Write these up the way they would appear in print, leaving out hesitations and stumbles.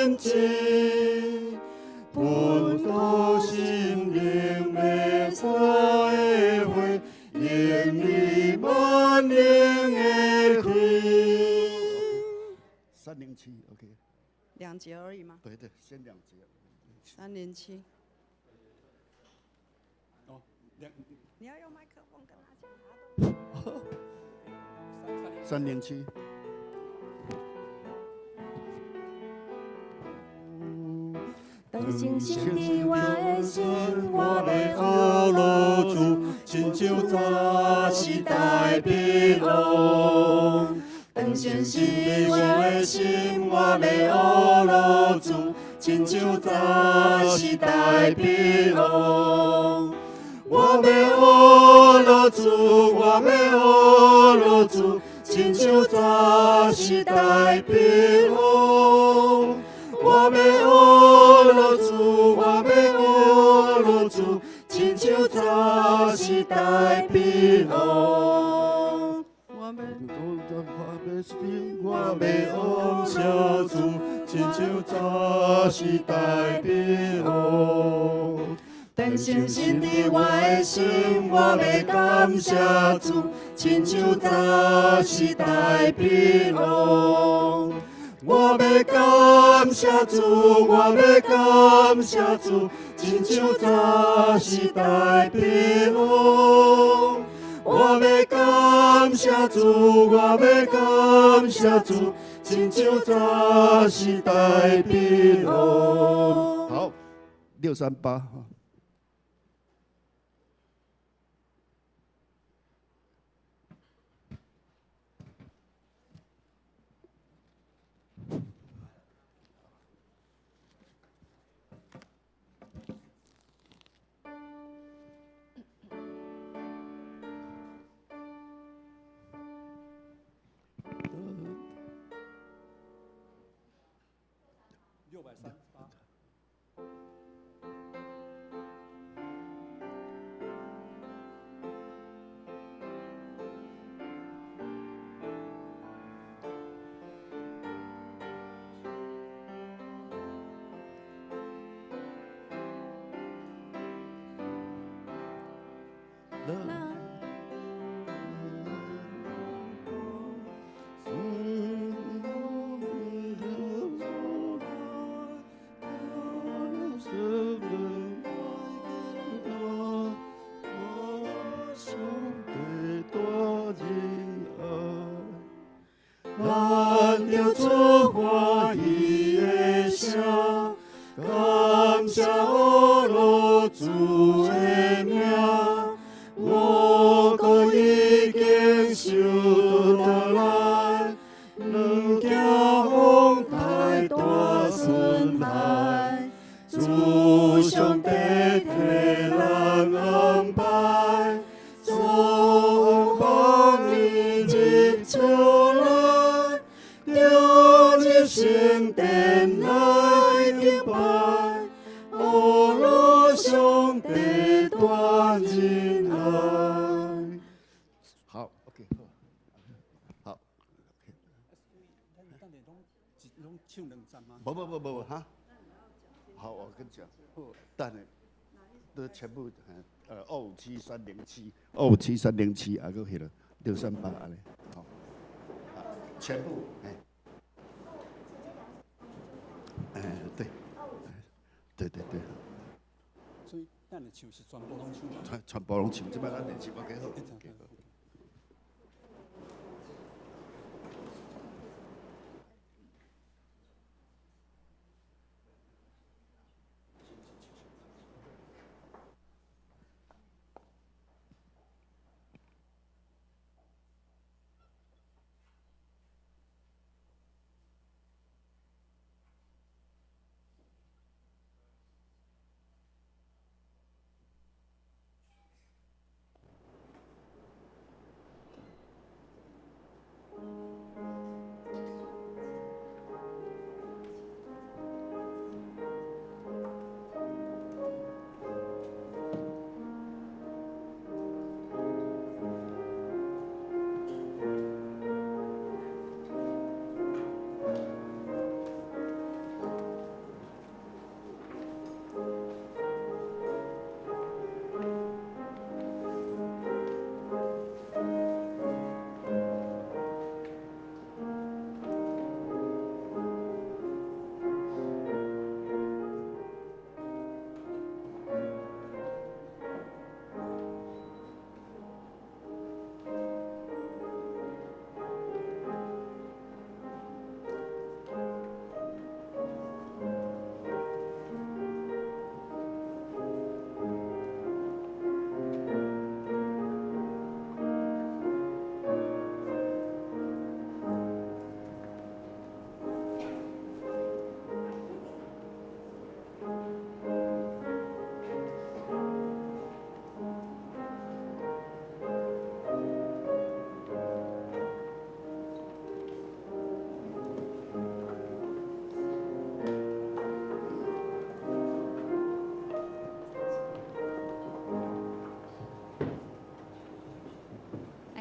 天际，本土心灵的社会，愿你万灵的开。307 ，OK。2节而已吗？对对，先2节。307。哦，你要用麦克风跟他讲。307。当星星的外星，我的阿罗主，亲像早时代彼岸。当星星的外星，我的阿罗主，亲像早时代彼岸。我要阿罗主，我要阿罗主，亲像早时代彼岸。我要阿罗主，我要阿罗主，亲像早时代彼岸。我要往下主，亲像早时代彼岸。当星星的外星，我要感谢主，亲像早时代彼岸。我要感谢主，我要感谢主，亲像早时代彼岸。我要感谢主，我要感谢主，亲像早时代彼岸。好，638。咱着出欢喜的声，感谢阿罗主的名，我国已经受得来，两件风台大顺来，主上帝替咱安排，总帮你入出来。着入圣殿来敬拜，阿罗上帝大仁爱。好 ，OK， 好。不，哈。好，我跟你讲，等下都全部257-307，257-307，啊，搁迄个638安尼，好，全部对。所以咱的唱是全部拢唱。全部拢唱，即摆咱练习要几好。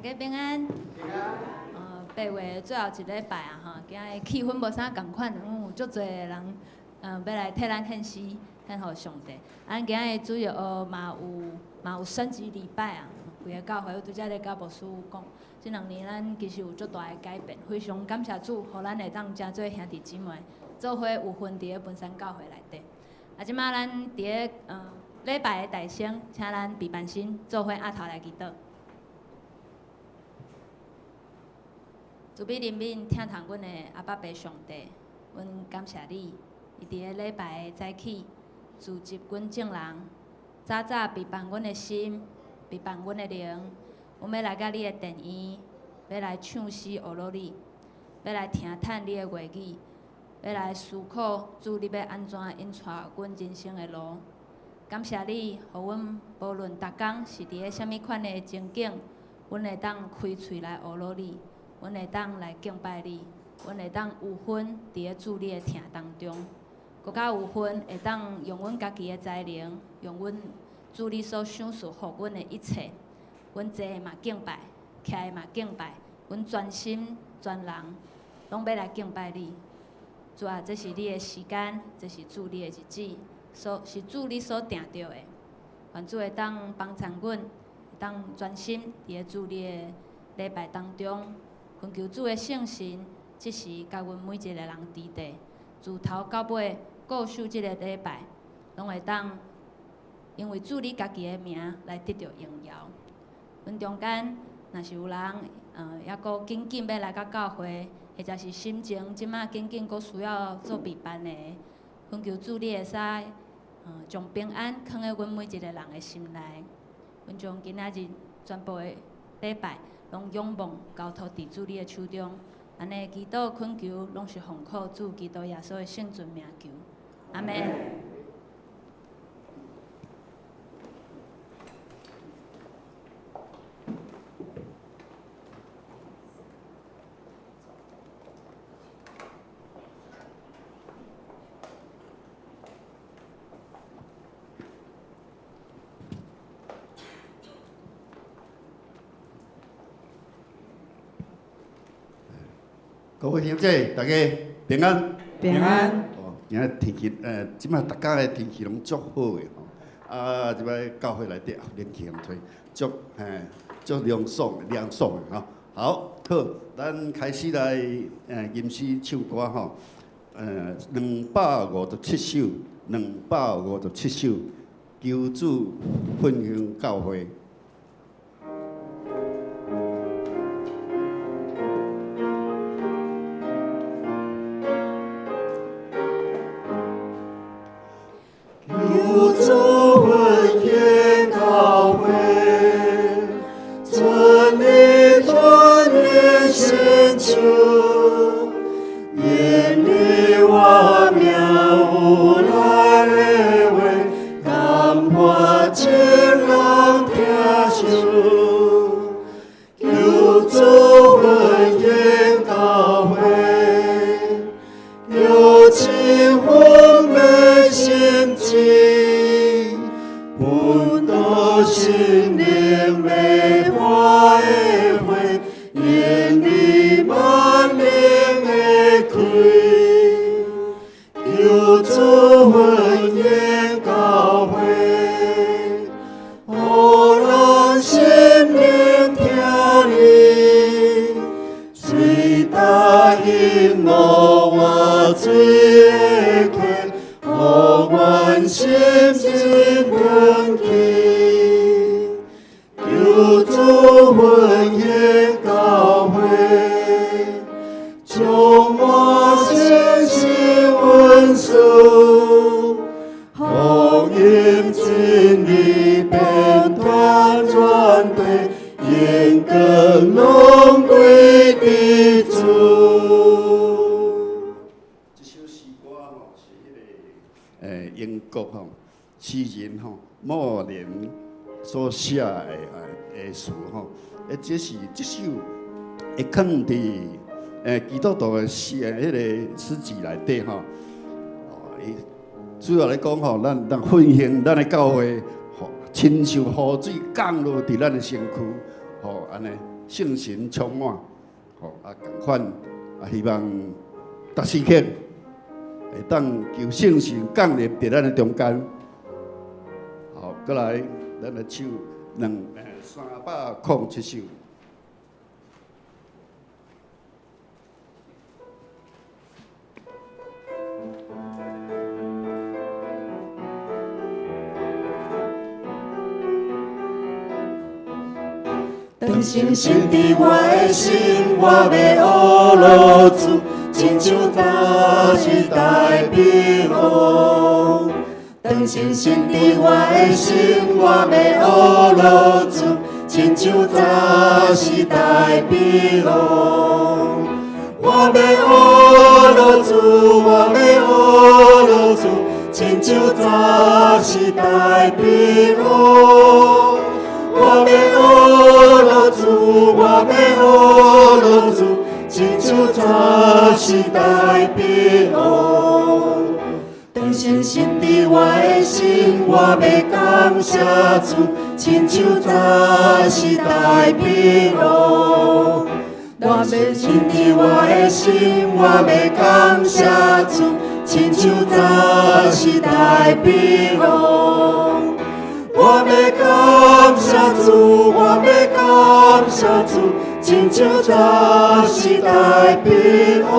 家平安。8月最后一礼拜啊，吼，今日气氛无啥共款，有足侪人，要来替咱献诗，献互上帝。咱今日主要嘛有升级礼拜啊，规个教会我拄则咧甲牧师讲，即2年咱其实有足大个改变，非常感谢主，互咱会当真做兄弟姊妹，做伙有份伫咧本山教会内底。啊，即摆咱伫咧礼拜的大声，请咱毕办生做伙压头来祈祷。主比怜悯听从阮的阿爸爸上帝，阮感谢你，伊伫咧礼拜的早起，组织阮众人，早早备办阮的心，备办阮的灵，阮要来到你的殿院，要来唱诗学罗你，要来听叹你的话语，要来思考主你要安怎引带阮人生的路。感谢你，互阮无论逐工是伫咧啥物款的情景，阮会当开喙来学罗你。阮会当来敬拜你，阮会当有份伫咧主你的听当中，更加有份会当用阮家己的才能，用阮主你所赏赐互阮的一切，阮坐嘛敬拜，徛嘛敬拜，阮全心全人拢要来敬拜你。主啊，这是你的时间，这是主你的日子，是主你所定着的。愿主会当帮助阮，会当专心伫咧主你的礼拜当中。恳求主的圣神，即时甲阮每一个人指地，自头到尾固守即个礼拜，拢会当因为主你家己的名来得到荣耀。阮中间若是有人还阁紧紧要来到教会，或者是心情即马紧紧阁需要做备办的，恳求主你会使将平安放在阮每一个人的心内。阮将今仔日全部的礼拜。拢仰望交托伫主你的手中，安尼祈祷恳求，拢是奉靠主基督耶稣的圣尊名求，阿门。各位兄弟，大家平安。平安。哦，今仔天气即摆大家的天气拢足好的吼。啊，即摆教会内底冷气通吹，足凉爽的吼。好，咱开始来吟诗唱歌吼。257首，257首，求主分享教会。英国诗人莫连所写的诗这首会放伫基督徒的迄个诗集内底主要来讲咱分享咱的教会，亲像雨水降落伫咱的身躯，安尼圣神充满，吼啊，共款啊，希望达时刻会当求圣神降临伫咱的中间。好，过来，咱来唱307首。当星星伫我的心，我要学落主，亲像早时代美好。当星星伫我的心，我要学落主，亲像早时代美好。我要学落主，我要学落主，亲像早时代美好。我要学落主，我要学落主，亲像早时代美好。当星星伫我的心，我要感谢主，亲像早时代美好。当星星伫我的心，我要感谢主，亲像早时代美好。我要感谢主，我要感谢主，亲像早时代美好。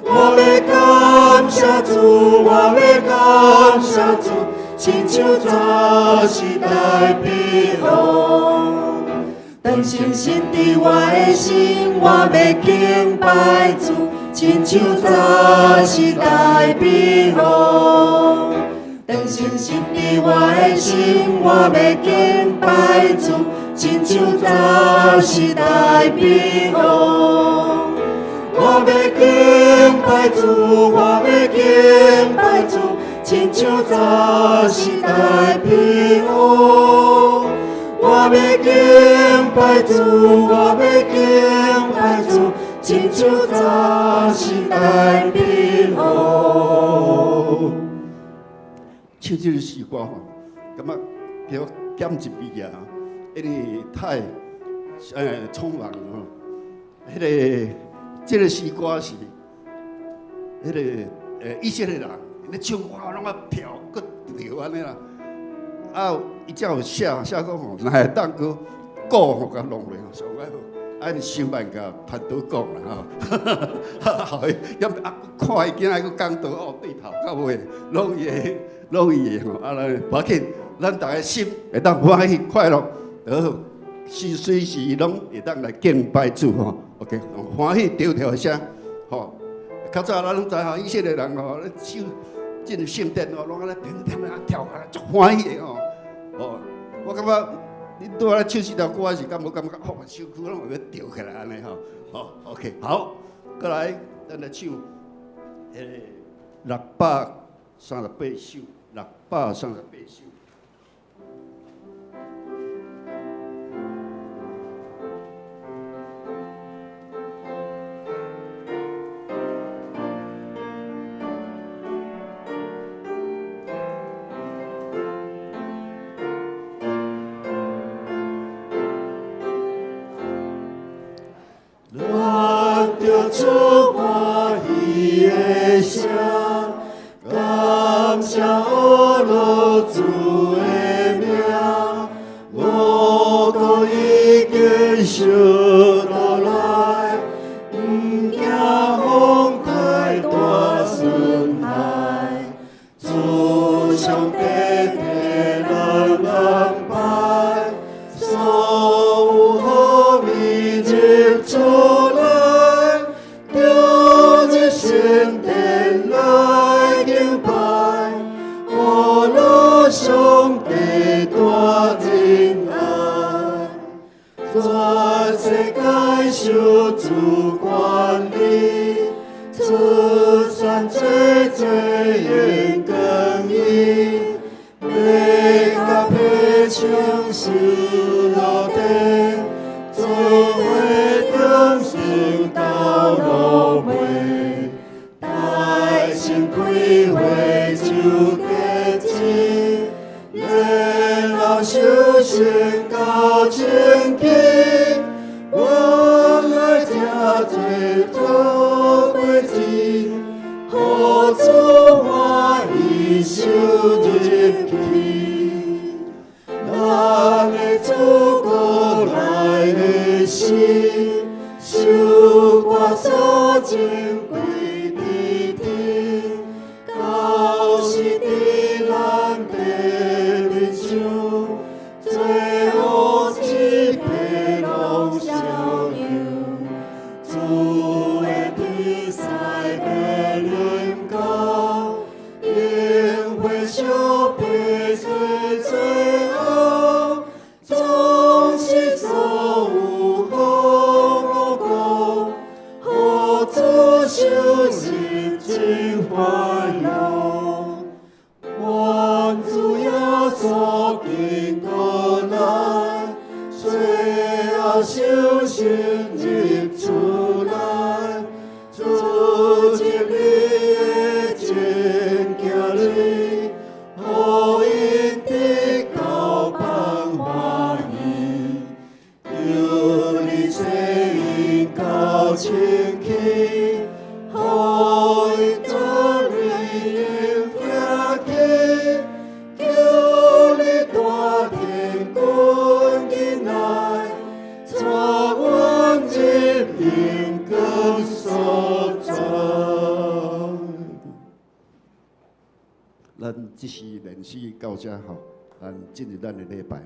我要感谢主，我要感谢主，亲像早时代美好。当星星伫我的心，我要敬拜主，亲像早时代美好。当星星伫我的心，我要敬拜主，亲像早时代美好。我要敬拜主，我要敬拜主，亲像早时代美好。我要敬拜主，我要敬拜主，亲像早时代美好。唱这个诗歌吼，感觉给我减一味啊，因为太匆忙吼。这个诗歌是以色列人咧唱歌拢啊跳，搁跳安尼啦。啊，伊才有写讲吼，若会当个鼓吼甲弄落吼，上解好。安尼想办甲团队讲啦吼，好诶，要啊看伊今仔个讲道哦，对头到尾，拢伊诶吼，啊来无要紧，咱大家心会当欢喜快乐，就好。是随时拢会当来敬拜主吼 ，OK， 欢喜跳跳声吼。较早咱拢知吼，以色列人吼咧手进入圣殿吼，拢安尼翩翩啊跳啊，足欢喜诶吼。哦，我感觉你拄仔唱这条歌时，敢无感觉哦，手躯拢要跳起来安尼吼。哦 ，OK， 好，过来咱来唱638首，638首。出欢喜的声，感谢我落主的名，我国已经烧落来，不惊风台大损害，主上帝替咱安排，所有好秘入出来。圣殿来敬拜，我落上帝大仁爱，全世界受主管理，出产最最严更义，每个配唱是落地，做会更新到落尾。开会就结束，然后修行到清净。收入去，咱的祖国来的是，受我所敬贵的天，到时的咱地面上，最后一片拢逍遥。主的比赛的人高，宴会小辈最最后，总是所有好歌，好主受心真欢乐。愿主耶稣经过咱，最后受心入厝内，主接你的前行里，互因得到盼欢喜，求你使因到清气，互因做你应行起，求你大天君进来，带阮入明光所在。咱即时练习到这吼，咱进入咱的礼拜。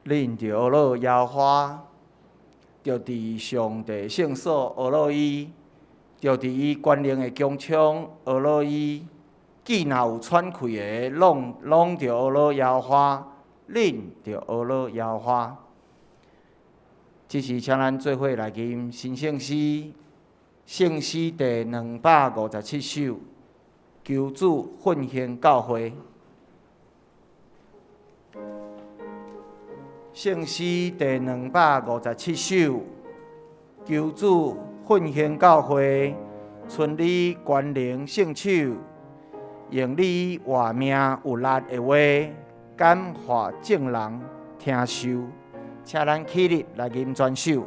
恁着学乐耶和华，着伫上帝圣所学乐伊，着伫伊权能的宫窗学乐伊。既若有喘气的，拢着学乐耶和华，恁着学乐耶和华。即时，请咱做伙来吟新圣诗，圣诗第257首，求主复兴教会。圣诗第257首，求主复兴教会，顺利关灵圣手，用你活命有力的话，感化众人听受。请咱起立来吟全首。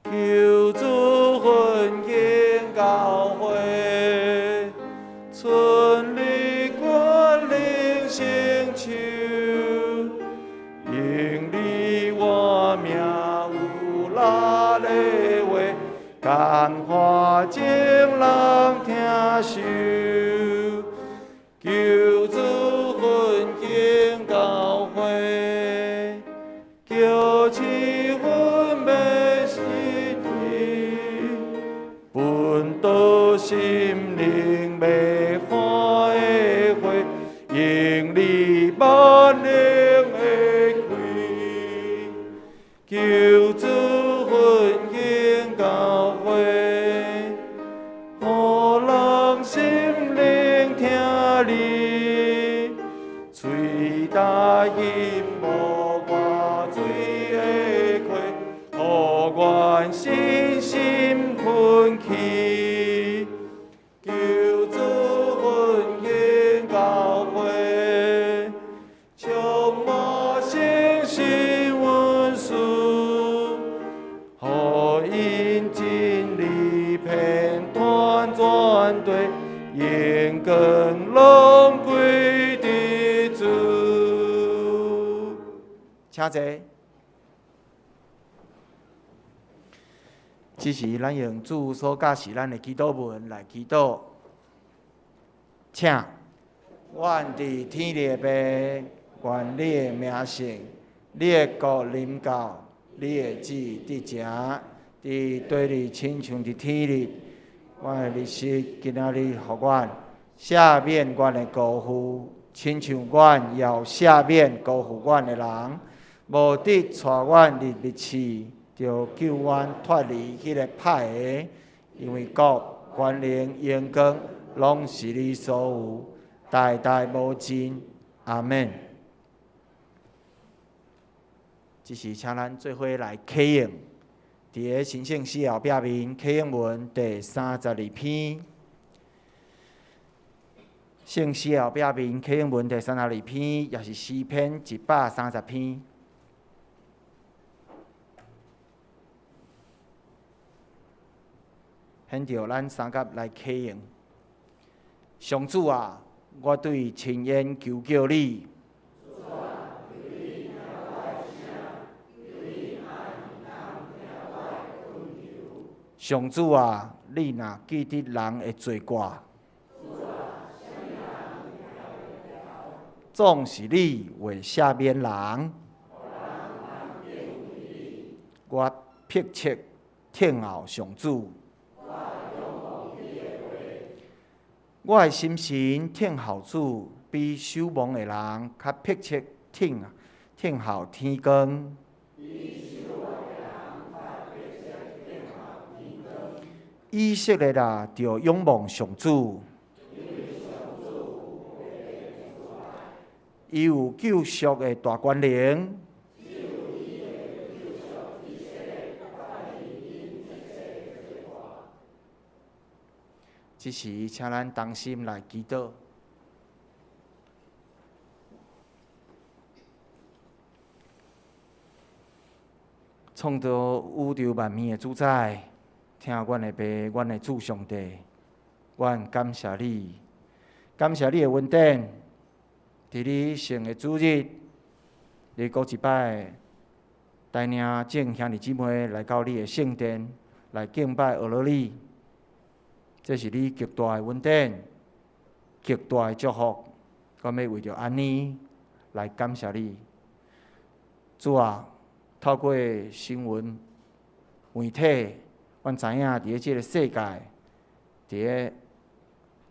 求主复兴教会，顺利关灵圣手，用你活命有力的话，感化众人听受。求主复兴教会，叫气氛的心意，本道心灵美好的花，用你万灵的开。求主复兴教会，互人心灵听你，嘴大音无外水的开，互愿信心奋起。求主复兴教会，充满信心温书，互因真理片团转对，眼光拢归伫主。请坐。这时，咱用主所教示咱的祈祷文来祈祷。请，阮伫天里的爸，愿你的名圣，你的国临到，你的旨伫正，伫地里亲像伫天里。阮的日食今仔日，互阮赦免阮的辜负，亲像阮也赦免辜负阮的人，无得带阮入灭市。就救阮脱离迄个歹的，因为国、权能、荣光，拢是你所有，代代无尽。阿门。这是请咱做伙来启用，伫个神圣诗后壁面启用文第32篇。圣诗后壁面启用文第32篇，也是诗篇130篇。现着咱三甲来启用。上主啊，我对亲言求叫你。上主啊，你若记得人的罪过，总是你会赦免人。我迫切听候上主。我的心神听候主，比守望的人较迫切听候天光。以色列啊，着仰望上主，伊有救赎的大权能。这时，请咱同心来祈祷。创造宇宙万物的主宰，听阮的爸，阮的主上帝，阮感谢你，感谢你的恩典，伫你圣的主日，你过一摆带领众兄弟姊妹来到你的圣殿，来敬拜俄罗你。这是你极大的恩典，极大的祝福。我要为着安尼来感谢你，主啊！透过新闻媒体，阮知影伫咧即个世界，伫咧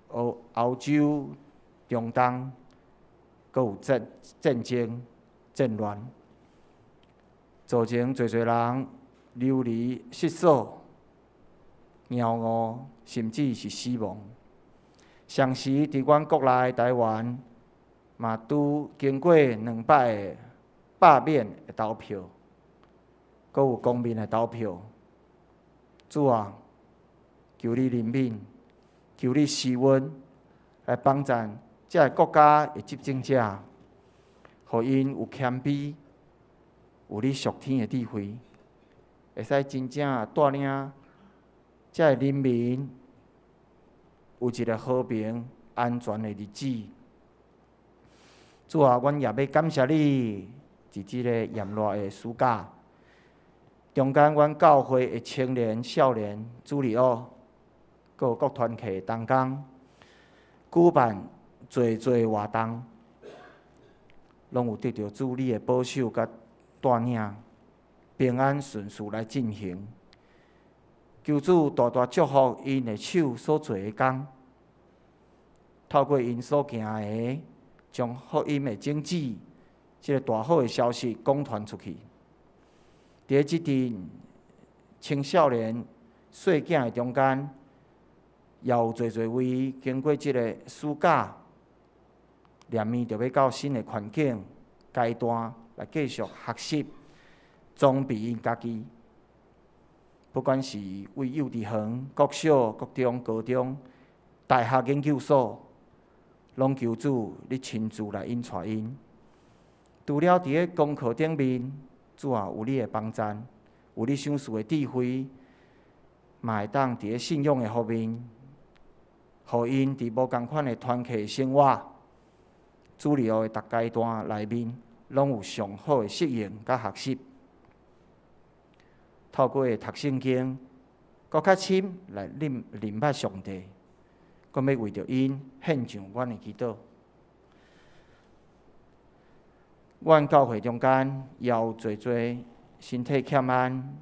欧洲、中东，阁有战争、战乱，造成侪人流离失所、渺无，甚至是死亡。上时伫阮国内台湾，嘛拄经过2摆的罢免的投票，阁有公民的投票。主啊，求你怜悯，求你施恩，来帮助这个国家的执政者，互因有谦卑，有你属天的智慧，会使真正带领这个人民有一个和平、安全的日子。主啊，阮也要感谢你，伫即个炎热的暑假，中间阮教会的青年、少年、主日学，阁有各团契同工，举办侪活动，拢有得到主你的保守甲带领，平安顺遂来进行。求主大大祝福因的手所做的工，透过因所行的，将福音的种子，这个大好的消息广传出去。伫即阵青少年、细囝的中间，也有侪位经过即个暑假，连面就要到新的环境阶段来继续学习，装备因家己。不管是为幼稚园、国小、国中、高中、大学研究所，拢求主你亲自来引带因。除了伫个功课顶面，主啊有你的帮助，有你想事的智慧，嘛会当伫个信仰的方面，互因伫无共款的团契生活、主日学的逐阶段内面，拢有上好的适应甲学习。透过读圣经，更较深来认捌上帝，阁要为着因献上阮的祈祷。阮教会中间也有侪身体欠安、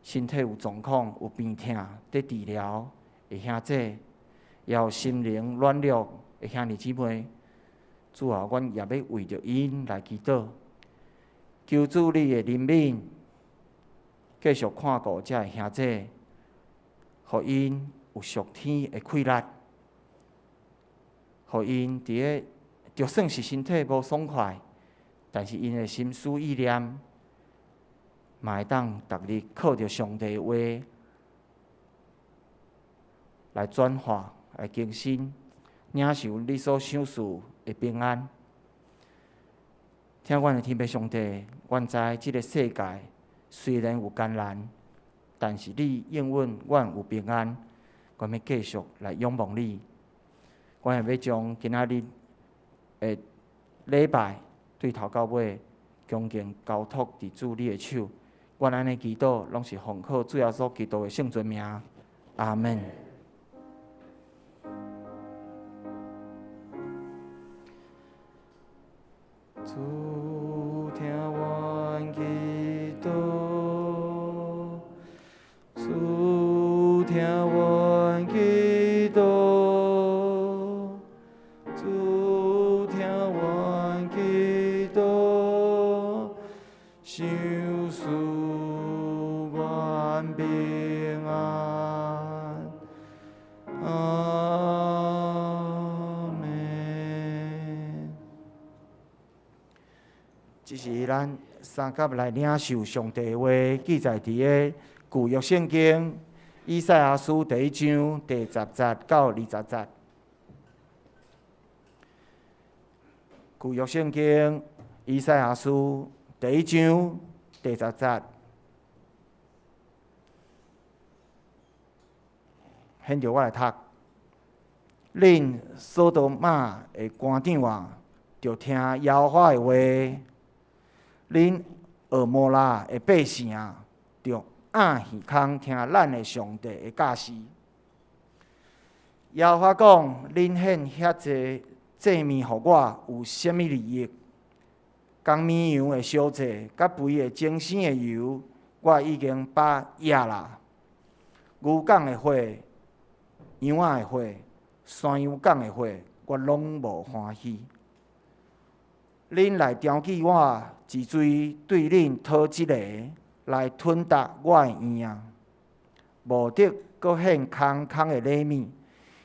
身体有状况、有病痛伫治疗的兄弟，也有心灵软弱的兄弟姊妹。主啊，阮也要为着因来祈祷，求主你的怜悯。继续看顾这个兄弟，互因有属天的气力，互因伫个就算是身体无爽快，但是因的心思意念，嘛会当逐日靠着上帝的话来转化、来更新，领受你所想事的平安。听阮的天父上帝，阮知即个世界虽然有艰难，但是你应允阮有平安，阮要继续来仰望你。阮也要将今仔日的礼拜对头到尾，恭敬交托伫主你的手。阮安尼祈祷，拢是奉靠主耶稣基督的圣尊名，阿门。主听阮祈祷，主听阮祈祷，主听阮祈祷，想事愿平安。阿门。这是咱三甲来领受上帝的话，记载伫个旧约圣经以赛亚书第1章第10节到20节。旧约圣经以赛亚书第1章第10节。现着我来读。恁所多玛的官长啊，着听耶和华的话；恁俄摩拉的百姓啊，着按耳孔听咱的上帝的教示。耶和华讲：恁献遐济祭物互我，有啥物利益？公绵羊的烧祭，甲肥的精鲜的油，我已经把野啦。牛犅的火，羊仔的火，山羊犅的火，我拢无欢喜。恁来挑起我，之罪对恁讨一个，来吞达我的院，无得搁献空空的礼物，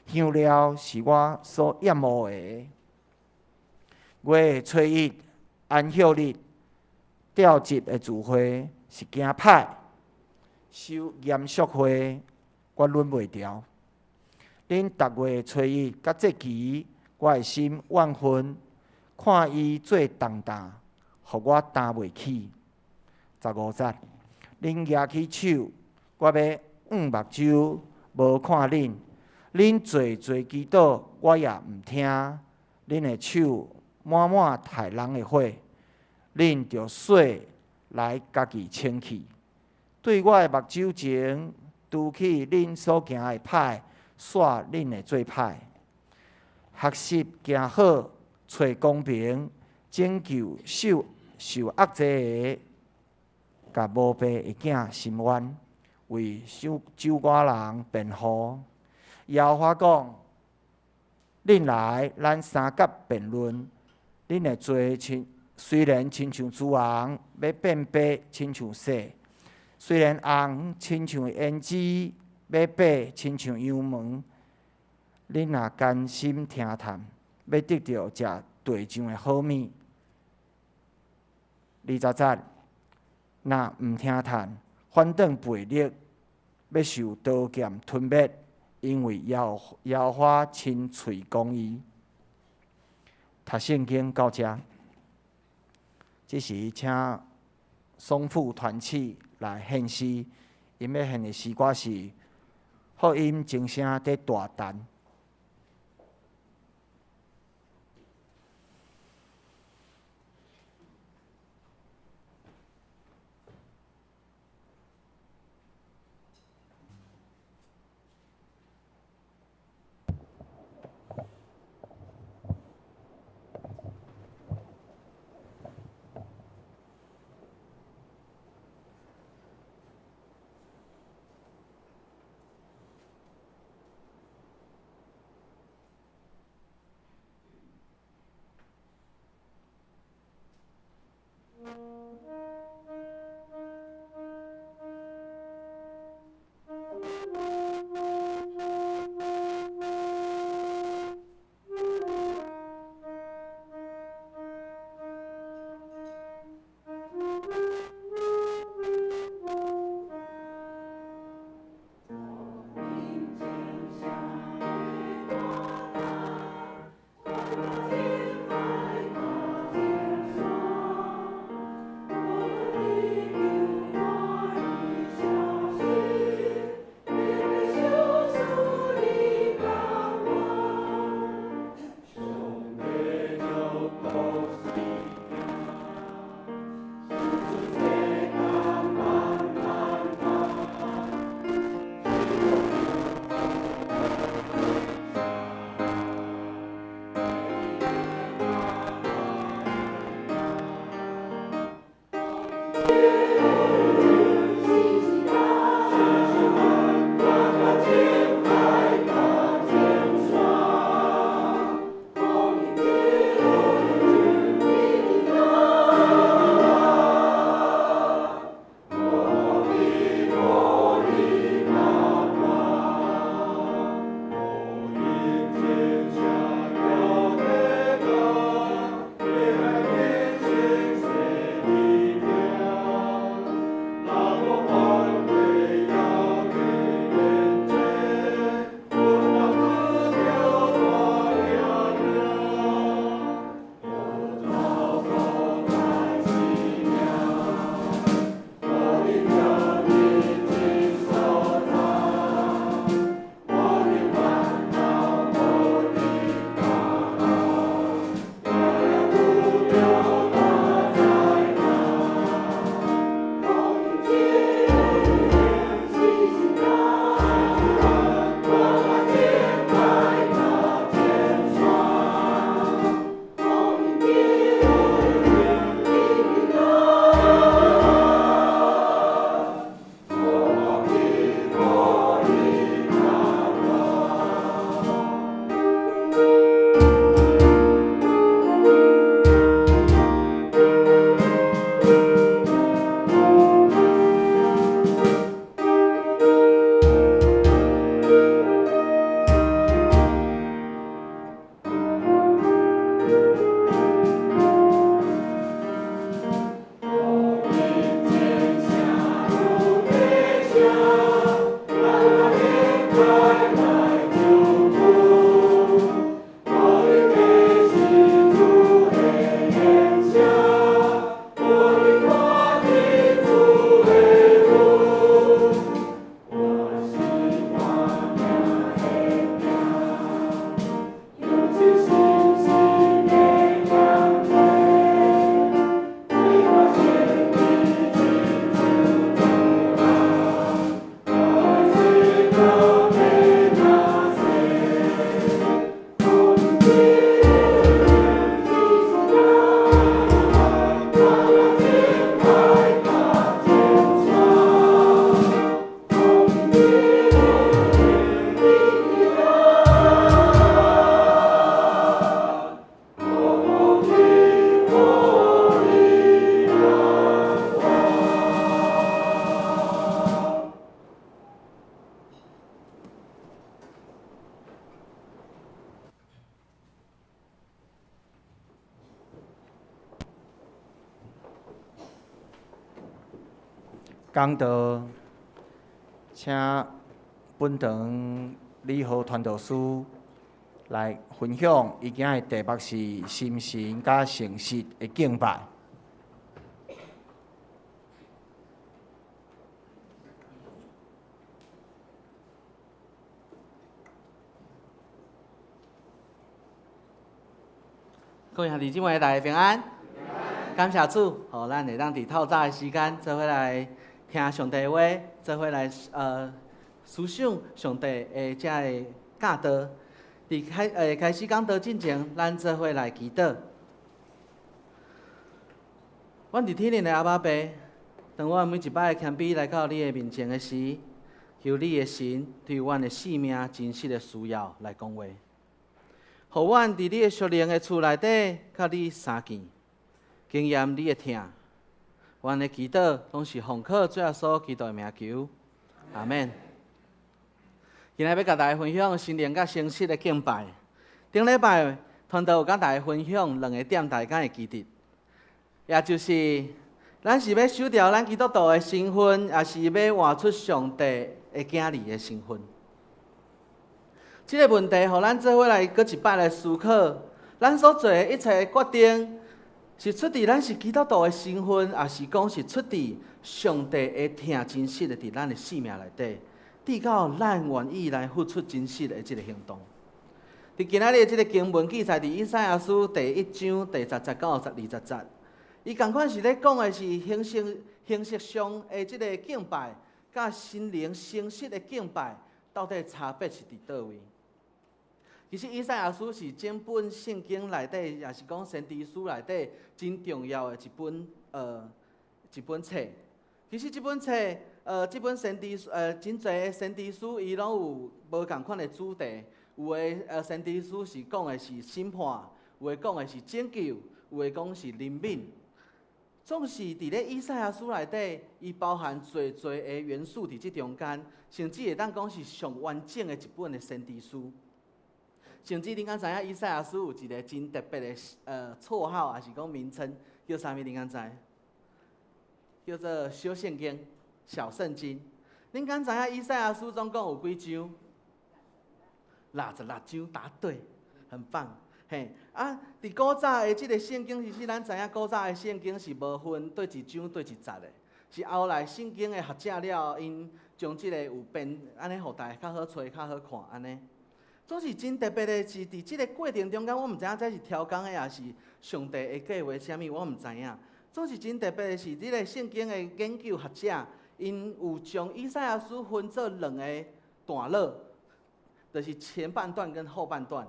香料是我所厌恶的。月的初一、安息日、调节的聚会是惊歹，修严肃会我忍袂牢。恁逐月的初一甲节期，我的心万分，看伊做重担，互我担袂起。15节，恁举起手，我要捂目睭，无看恁。恁做祈祷，我也毋听。恁的手满满杀人的火，恁着洗来家己清气。对我的目睭前，拄起恁所行的歹，煞恁的做歹。学习行好，找公平，拯救受压制的，甲无爸的囝心愿，为酒馆人辩护。耶和华讲：恁来，咱三角辩论。恁的罪虽然亲像朱红，要变白亲像雪；虽然红亲像胭脂，要白亲像羊毛。恁若甘心听谈，要得到食地上的好物。20节，若毋听谈，反倒背逆，要受刀剑吞灭。因为耶和华亲嘴讲伊。读圣经到这，这时请松富团契来献诗，因要献的诗歌是福音精声在大谈。讲道，请本堂礼和传道师来分享伊今日题目是心神甲诚实的敬拜。各位兄弟姊妹，大家平安。感谢主，互咱会当伫透早的时间，做伙来听上帝的话，做伙来思想上帝的这个教导。伫开始讲道之前，咱做伙来祈祷。阮伫天灵的阿爸爸，当我每一摆谦卑来到你的面前的时，求你的神对阮的性命真实的需要来讲话，互阮伫你的属灵的厝内底，甲你相见。经验你的听，阮的祈祷拢是奉靠主耶稣基督的名求，阿免。今日要甲大家分享心灵甲诚实的敬拜。顶礼拜传道有甲大家分享2个点大家的记得，也就是咱是要守牢咱基督徒的身份，也是要活出上帝的囝儿的身份。这个问题，互咱做伙来搁一摆来思考，咱所做的一切决定。是出自咱是基督徒的身份，也是讲是出自上帝的听真实的伫咱的生命内底，直到咱愿意来付出真实的这个行动。伫今仔日这个经文记载伫以赛亚书第1章第10到20节，伊同款是咧讲的是形式上的这个敬拜，甲心灵诚实的敬拜，到底差别是伫倒位？其实以赛亚书是整本圣经内底，也是讲先知书内底真重要的一本册。其实这本册，这本先知真侪的先知书，伊拢有无共款的主题。有的先知书是讲的是审判，有的讲的是拯救，有的讲是怜悯。总是伫咧以赛亚书内底，伊包含侪的元素伫即中间，甚至会当讲是上完整的一本的先知书。甚至恁敢知影以赛亚书有一个真特别的绰号，也是讲名称，叫啥物？恁敢知？叫做小圣经、小圣经。恁敢知影以赛亚书总共有几章？66章，答对，很棒。嘿，伫古早的即个圣经，其实咱知影古早的圣经是无分对一章对一节的，是后来圣经的学者了，因将即个有编安尼，互大家较好找、较好看安尼。总是真特别的是，伫即个过程中间，我毋知影这是挑工的，也是上帝的计划，啥物我毋知影。总是真特别的是，即个圣经的研究学者，因有将以赛亚书分做2个段落，就是前半段跟后半段。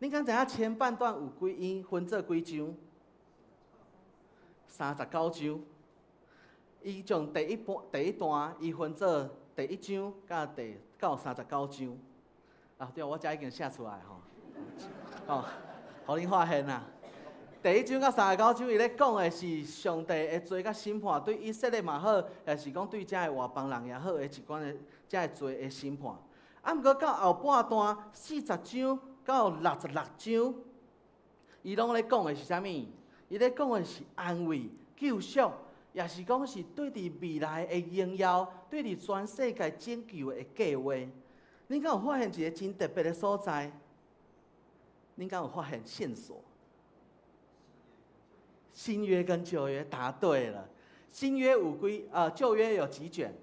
恁敢知影前半段有伊分做几章？39章。伊将第一段伊分做第1章到39章。对，我遮已经写出来吼，互恁发现啦。第1章到39章，伊咧讲的是上帝的罪甲审判，对以色列嘛好，也是讲对遮的外邦人也好的一款的遮的罪的审判。毋过到后半段40章到66章，伊拢咧讲的是啥物？伊咧讲的是安慰、救赎，也是讲是对伫未来的荣耀，对伫全世界拯救的计划。恁敢有发现一个真特别的所在？恁敢有发现线索？新约跟旧约答对了。新约有旧约有几卷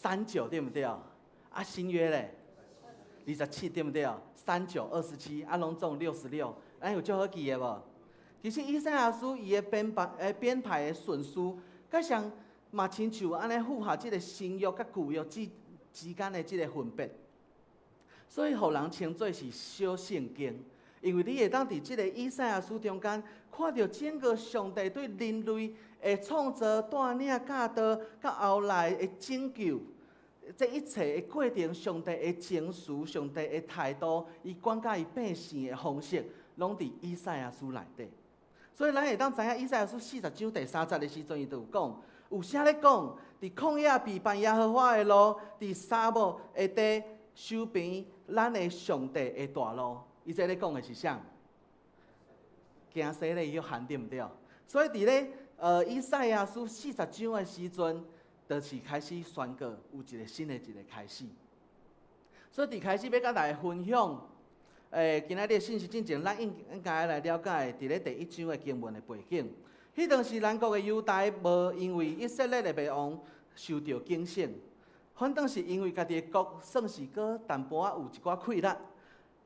？39对不对？新约咧27对不对？39、27，拢总66，咱有足好记的无？其实以赛亚书伊的编排的顺序，甲像嘛亲像安尼符合即个新约甲旧约之间的即个分别，所以互人称作是小圣经，因为你会当伫即个以赛亚书中间看到整个上帝对人类的创造、带领、教导，到后来的拯救，这一切的过程，上帝的情绪、上帝的态度，伊管教伊百姓的方式，拢伫以赛亚书内底。所以咱会当知影以赛亚书40章第30的时阵，伊就有讲。有啥咧讲？伫旷野避办耶和华的路，伫沙漠的地修平咱的上帝的大路。伊这咧讲的是啥？行西的约翰对毋对？所以伫咧以赛亚书40章的时阵，就是开始宣告有一个新的一个开始。所以，伫开始要甲大家分享，今仔日的信息之前，咱应该来了解伫咧第1章的经文的背景。迄当时南国的犹大无因为以色列的灭亡受到警醒，反倒是因为家己的国算是搁淡薄仔有一寡溃烂。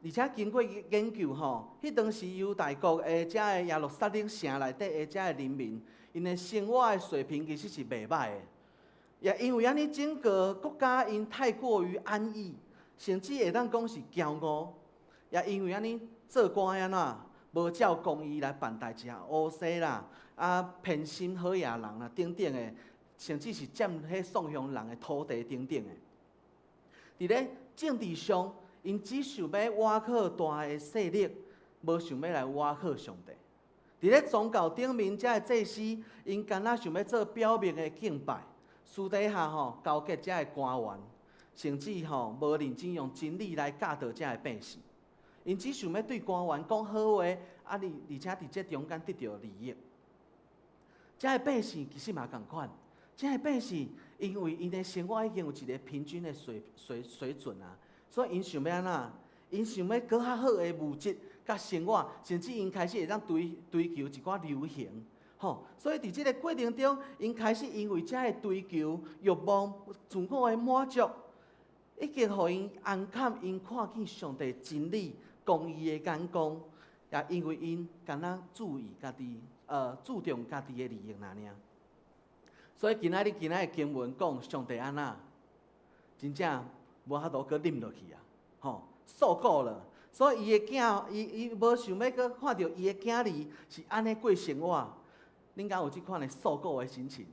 而且经过研究吼，迄当时犹大国的遮的耶路撒冷城内底的遮的人民，因的生活的水平其实是袂歹的。也因为安尼，整个国家因太过于安逸，甚至会当讲是骄傲。也因为安尼做官安怎，无照公义来办代志啊，乌西啦，偏心好野人啦，等等的，甚至是占迄宋乡人的土地等等的。伫咧政治上，因只想要挖靠大的势力，无想要来挖靠上帝。伫咧宗教顶面，遮的祭司，因干那想要做表面的敬拜，私底下勾结遮的官员，甚至无认真用真理来教导遮的百姓。因只想要对官员讲好话，而且伫这中间得到利益。遮的百姓其实嘛共款，遮的百姓因为因的生活已经有一个平均的水准啊。所以因想要安怎？因想要搁较好的物质甲生活，甚至因开始会当追求一寡流行，所以伫即个过程中，因开始因为遮的追求、欲望、自我的满足，已经互因暗坎因看见上帝真理、公义的眼光，也因为因敢若注意家己，注重家己的利益那尔。所以今仔日经文讲上帝安怎，真正。无法度搁啉落去啊，受够了。所以伊的囝，伊无想要搁看到伊的囝儿是安尼过生活。恁敢有即款的受够的心情？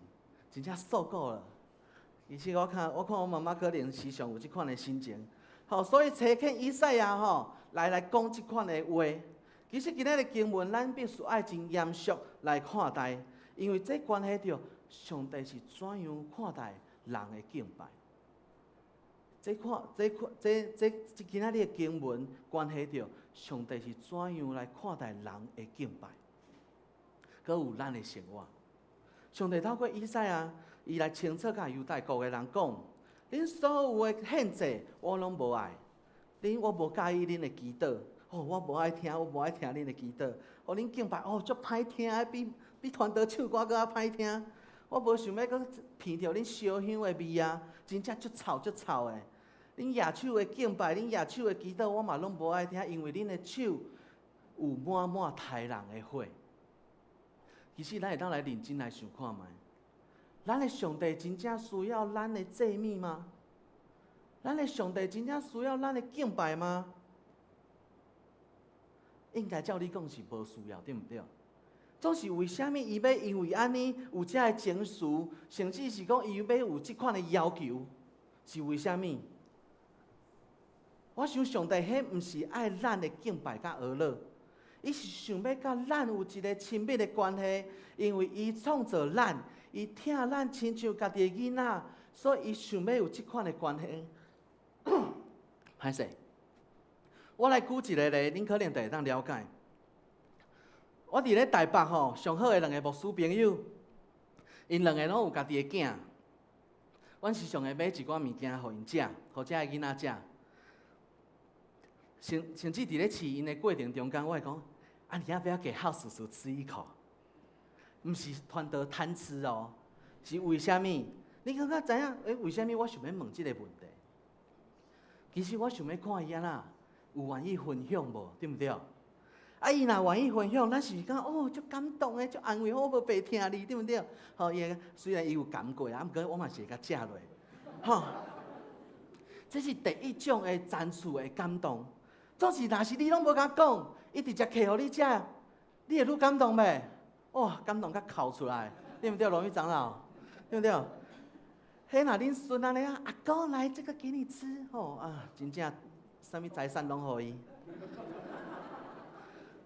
真正受够了。其实我看我妈妈可能时常有即款的心情。所以查看以赛亚来讲即款的话。其实今仔日经文，咱必须爱真严肃来看待，因为这关系到上帝是怎样看待人的敬拜。这今仔日的经文关系到上帝是怎样来看待人的敬拜，搁有咱的生活。上帝透过以赛亚，伊来清楚甲犹大国的人讲：恁所有的献祭我拢无爱，我无介意恁的祈祷，我无爱听恁的祈祷。恁敬拜足歹听，比传道唱歌搁较歹听。我无想要搁闻到恁烧香的味啊，真正足臭的。恁野手的敬拜，恁野手的祈祷，我嘛拢无爱听，因为恁的手有满杀人的火。其实咱会当来认真来想看觅，咱的上帝真正需要咱的祭物吗？咱的上帝真正需要咱的敬拜吗？应该照你讲是无需要，对毋对？总是为虾米伊要因为安尼有遮的情绪，甚至是讲伊要有即款的要求，是为虾米？我想上帝迄毋是爱咱的敬拜甲娱乐，伊是想要甲咱有一个亲密的关系，因为伊创造咱，伊疼咱亲像家己的囡仔，所以伊想要有即款的关系。歹势，我来举一个例，恁可能就会当了解。我伫咧台北上好的2个牧师朋友，因2个拢有家己的囝，阮时常会买一寡物件互因食，互遮的囡仔食。甚至伫咧饲因的过程中间，我会讲：你要不要给浩叔叔吃一口？毋是传道贪吃哦，是为虾米？你感觉知影？为虾米我想要问即个问题？其实我想要看伊安怎有愿意分享无，对毋对？伊若愿意分享，咱是讲足感动的，足安慰我无白听你，对毋对？伊虽然伊有感过啊，毋过我嘛是会甲食落。这是第一种的赞许的感动。总是若是你拢无甲讲，伊直接摕互你食，你会愈感动袂？哇，感动甲哭出来，对毋对？荣誉长老，对毋对？迄若恁孙安尼啊，阿公来这个给你吃，真正啥物财产拢互伊。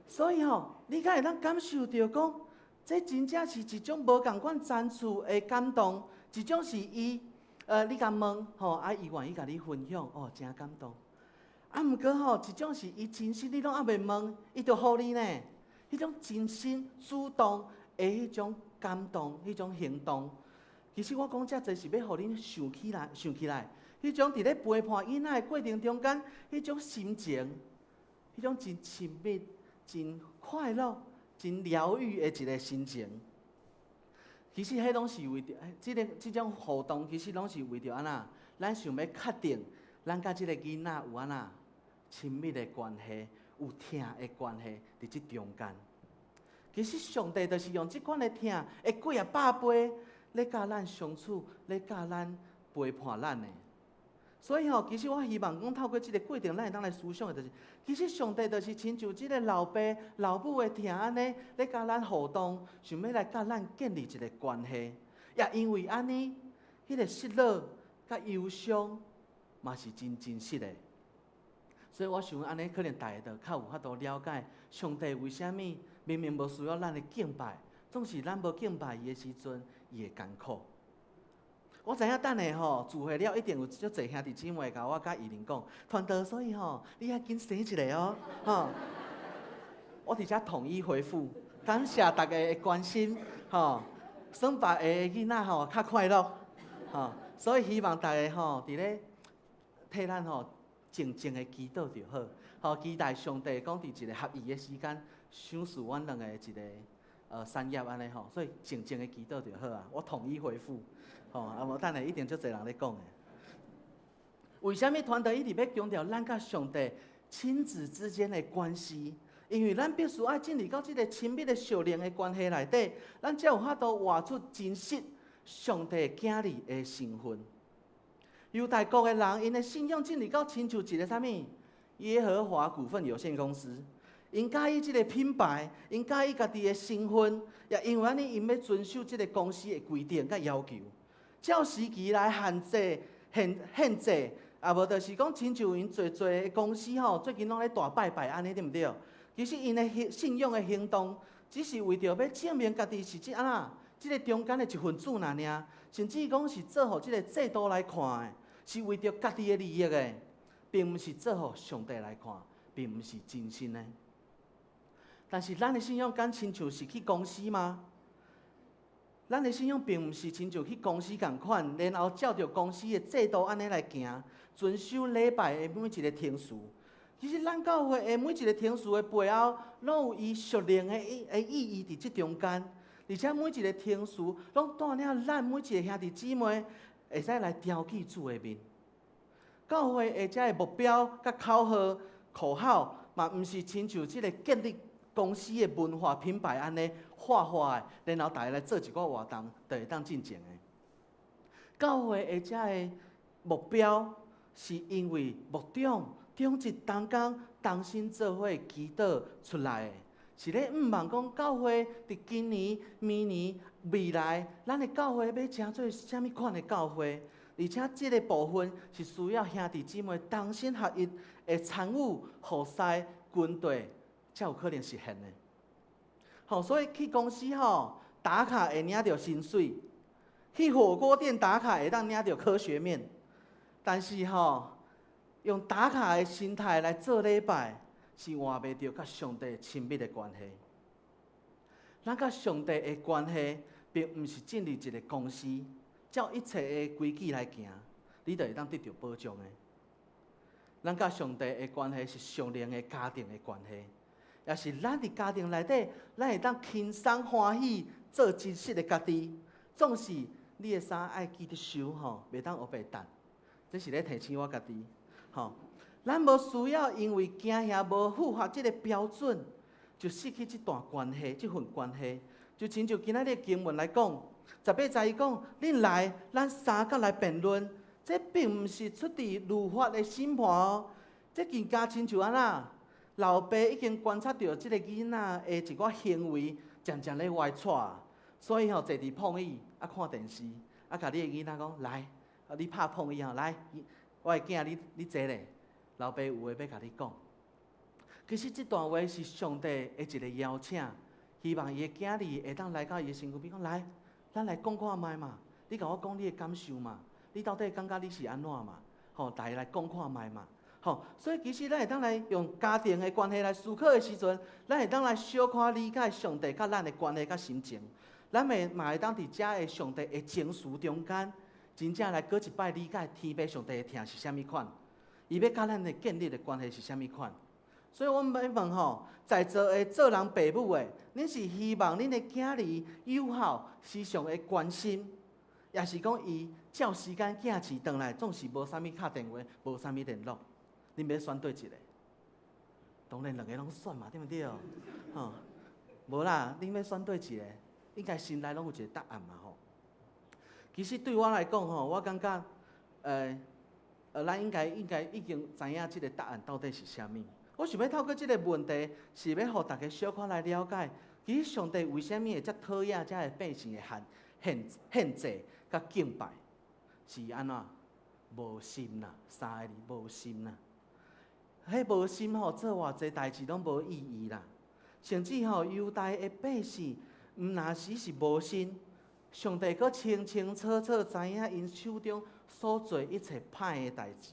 所以你敢会当感受到讲，这真正是一种无共款赞许的感动，一种是伊你甲问伊愿意甲你分享，真感动。毋过一种是伊真心，你拢还袂问，伊就互你呢。迄种真心主动的迄种感动，迄种行动，其其实我讲遮济是要互恁想起来，迄种伫咧陪伴囡仔的过程中间，迄种心情，迄种真亲密、真快乐、真疗愈的一个心情。其实迄拢是为着，即种互动，其实拢是为着安那，咱想要确定，咱甲即个囡仔有安那亲密的关系，有疼的关系伫即中间。其实上帝就是用即款的疼，会几啊百倍，咧甲咱相处，咧甲咱陪伴咱的。所以其实我希望讲透过即个过程，咱会当来思想的，就是其实上帝就是亲像即个老爸老母的疼安尼，咧甲咱互动，想要来甲咱建立一个关系。也因为安尼，迄个失落甲忧伤，嘛是真真实的。所以我想安尼，可能大家就较有法度了解上帝为虾米明明无需要咱的敬拜，总是咱无敬拜伊的时阵，伊会艰苦。我知影等下聚会了，一定有足侪兄弟姊妹甲我甲伊玲讲，团队，所以你要紧生一个哦，我伫遮统一回复，感谢大家的关心，算别个囡仔较快乐，所以希望大家伫咧替咱静静的祈祷就好，期待上帝讲伫一个合宜的时间，赏赐阮两个一个产业安尼所以静静的祈祷就好啊。我统一回复，无等下一定足侪人咧讲的。为虾米团队一直要强调咱甲上帝亲子之间的关系？因为咱必须爱进入到这个亲密的属灵的关系内底，咱才有法度活出真实上帝囝儿的身份。犹太国的人，因的信仰进入到亲像一个啥物耶和华股份有限公司，因介意这个品牌，因介意家己的身份，也因为安尼，因要遵守这个公司的规定甲要求，照时期来限制，啊无就是讲亲像因做的公司最近拢咧大拜拜安尼，对毋对？其实因的信仰的行动，只是为着要证明家己是这个中间的一份子尔，甚至讲是做互这个制度来看的。是为着家己的利益的，并毋是做互上帝来看，并毋是真心的。但是咱的信仰敢亲像是去公司吗？咱的信仰并毋是亲像去公司共款，然后照着公司的制度安尼来行，遵守礼拜的每一个天数。其实咱教会的每一个天数的背后，拢有伊属灵的意义伫即中间，而且每一个天数拢带领咱每一个兄弟姊妹。会使来雕记主的面，教会下遮的目标甲口号，嘛毋是亲像即个建立公司的文化品牌安尼画的，然后大家来做一个活动，就会当进前的。教会下遮的目标，是因为牧长一同心做伙祈祷出来的。是咧，毋望讲教会伫今年、明年、未来，咱的教会要成做啥物款的教会？而且这个部分是需要兄弟姊妹同心合一的参与、互赛、军队，才有可能实现的。所以去公司打卡会领到薪水，去火锅店打卡会当领到科学面，但是用打卡的心态来做礼拜。是换袂着甲上帝亲密的关系。咱甲上帝的关系，并毋是建立一个公司，照一切的规矩来行，你就会当得到保障的。咱甲上帝的关系是上灵的家庭的关系，也是咱伫家庭内底，咱会当轻松欢喜做真实的家己。总是你的衫爱记得收袂当黑白等。这是咧提醒我家己，咱无需要因为惊吓无符合这个标准，就失去这段关系、这份关系。就亲像今仔日经文来讲，18节伊讲，恁来，咱三角来辩论，这并毋是出自律法的审判这更加亲像安那，老爸已经观察到这个囡仔的一寡行为渐渐咧歪错，所以坐伫碰椅看电视，甲你的囡仔讲，来，你拍碰椅来，我的囝你坐咧。老爸有话要甲你讲，其实这段话是上帝的一个邀请，希望伊的囝儿会当来到伊的身躯边，讲来，咱来讲看卖嘛，你甲我讲你的感受嘛，你到底感觉你是安怎嘛？大家来讲看卖嘛。所以其实咱会当来用家庭的关系来思考的时阵，咱会当来小可理解上帝甲咱的关系甲心情。咱嘛会当伫遮的上帝的情绪中间，真正来过一摆理解天父上帝的疼是啥物款，伊要甲咱的建立的关系是啥物款。所以我们要问吼，在座的做人父母的，恁是希望恁的囝儿友好，时常的关心，也是讲伊照时间寄钱回来，总是无啥物敲电话，无啥物联络，恁要选对一个？当然两个拢选嘛，对毋对？吼，无啦，恁要选对一个，应该心内拢有一个答案嘛吼。其实对我来讲吼，我感觉，咱应该已经知影即个答案到底是啥物。我想要透过即个问题，是要互大家小可来了解，其实上帝为虾米会遮讨厌遮个百姓的献祭甲敬拜，是安怎？无心啦，三个字无心啦。迄无心吼，做偌济代志拢无意义啦。甚至吼，犹太的百姓，毋若是无心，上帝阁清清楚楚知影因手中所做一切歹的代志。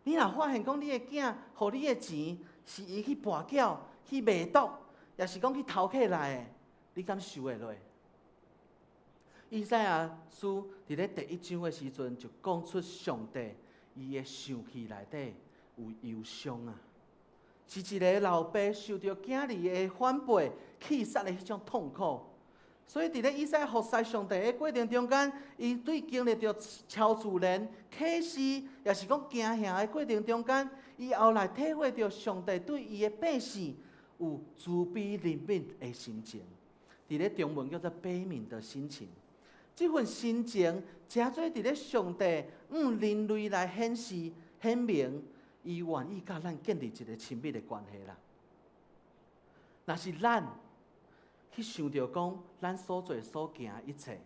你若发现讲你的囝，互你的钱是伊去跋筊、去卖毒，也是讲去偷客来的，你敢受会落？以赛亚书伫咧第1章的时阵，就讲出上帝伊的生气内底有忧伤啊，是一个老爸受到囝儿的反背、气杀的迄种痛苦。所以，伫咧以赛亚服侍上帝的过程中间，伊对经历着超自然、启示，也是讲惊吓的过程中间，伊后来体会着上帝对伊的百姓有慈悲怜悯的心情。伫咧中文叫做悲悯的心情。这份心情，诚做伫咧上帝人类来显明，伊愿意甲咱建立一个亲密的关系啦。若是咱去想着讲，咱所做所行一切，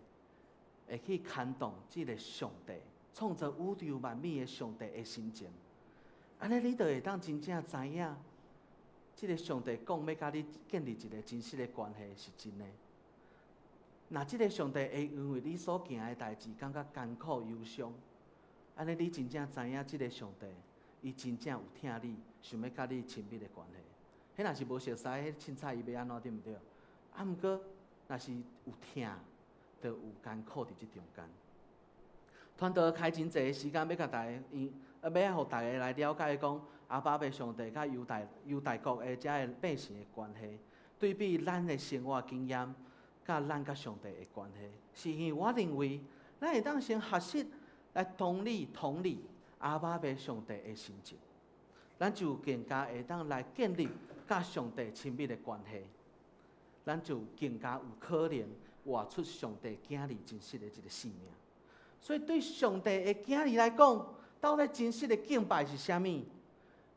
会去牵动这个上帝创造宇宙万物的上帝的心情，安尼你就会当真正知影，这个上帝讲要甲你建立一个真实的关系是真的。那这个上帝会因为你所行的代志感觉艰苦忧伤，安尼你真正知影这个上帝，伊真正有疼你，想要甲你亲密的关系。迄若是无熟悉，迄凊彩伊要安怎对毋对？啊，毋过若是有疼，就有艰苦伫即中间。团队开真济时间，要甲大家，要互大家来了解讲阿爸爸上帝甲犹大国的遮个百姓的关系，对比咱的生活经验，甲咱甲上帝的关系，是因为我认为咱会当先学习来同理阿爸爸上帝的心情，咱就更加会当来建立甲上帝亲密的关系。咱就更加有可能活出上帝囝儿真实的一个性命。所以对上帝的囝儿来讲，到底真实的敬拜是啥物？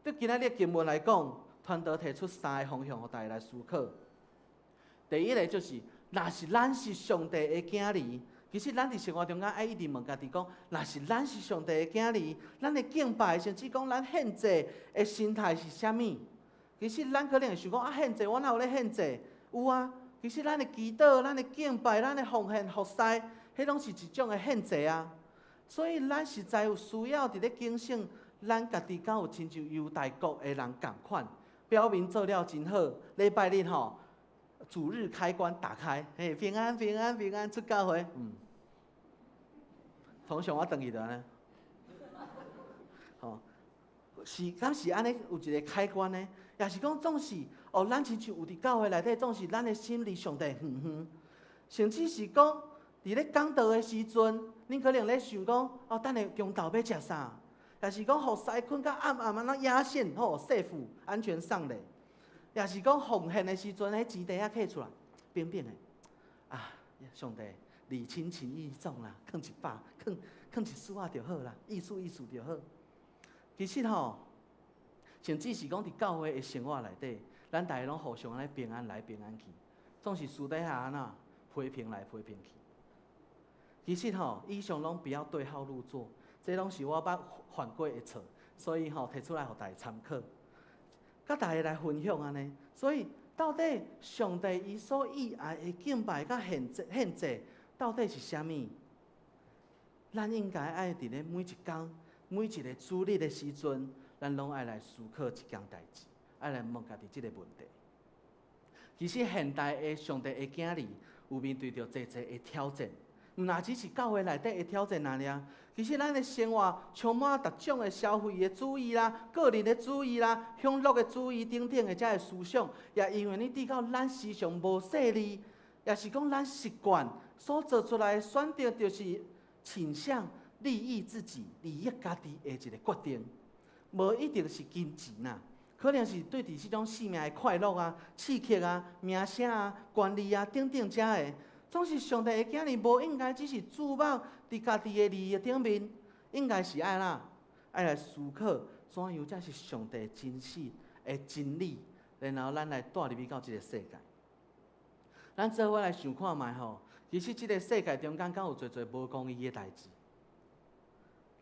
对今仔日经文来讲，团队提出3个方向，互大家来思考。第一个就是，若是咱是上帝的囝儿，其实咱伫生活中间爱一直问家己讲，若是咱是上帝的囝儿，咱的敬拜甚至讲咱献祭的心态是啥物？其实咱可能会想讲啊，献祭我哪有咧献祭？有啊，其实咱的祈祷、咱的敬拜、咱的奉献、服侍，迄拢是一种的献祭啊。所以咱实在有需要伫咧警醒，咱家己敢有亲像犹大国的人共款，表面做了真好，礼拜日吼，主日开关打开，嘿，平安平安平安出教会，通常我回去就安尼，吼。是，敢是安尼有一个开关呢？也是讲总是哦，咱亲像有伫教会内底，总是咱的心离上帝远远。甚至是讲，伫咧讲道的时阵，恁可能咧想讲，哦，等下中昼要食啥？也是讲，互西困到暗安那压线，吼，से府安全上嘞。也是讲奉献的时阵，迄钱袋仔摕出来，冰冰的。啊，上帝，礼轻情意重啦，囥100，囥1丝仔就好啦，意思就好。其实吼，甚至是讲伫教会的生活内底，咱大家拢互相安尼平安来平安去，总是私底下安那批评来批评去。其实吼，以上拢不要对号入座，这拢是我捌犯过的错，所以吼提出来互大家参考，甲大家来分享安尼。所以到底上帝伊所喜爱的敬拜甲献祭，到底是啥物？咱应该爱伫咧每一天。每一个主日的时阵，咱拢爱来思考一件代志，爱来问家己这个问题。其实现代的上帝的囝儿有面对着侪的挑战，毋若只是教会内底的挑战尔。其实咱的生活充满各种的消费的主义啦、个人的主义啦、享乐的主义等等的遮的思想，也因为你伫到咱时常无细腻，也是讲咱习惯所做出来的选择，就是倾向利益自己、利益家己的一个决定，无一定是金钱呐。可能是对伫即种生命的快乐啊、刺激啊、名声啊、权利啊等等遮的，总是上帝的囝儿无应该只是注目伫家己的利益顶面，应该是爱来思考怎样才是上帝真实的真理，然后咱来带入去到即个世界。咱做伙来想看觅吼，其实即个世界中间敢有侪无公义的代志，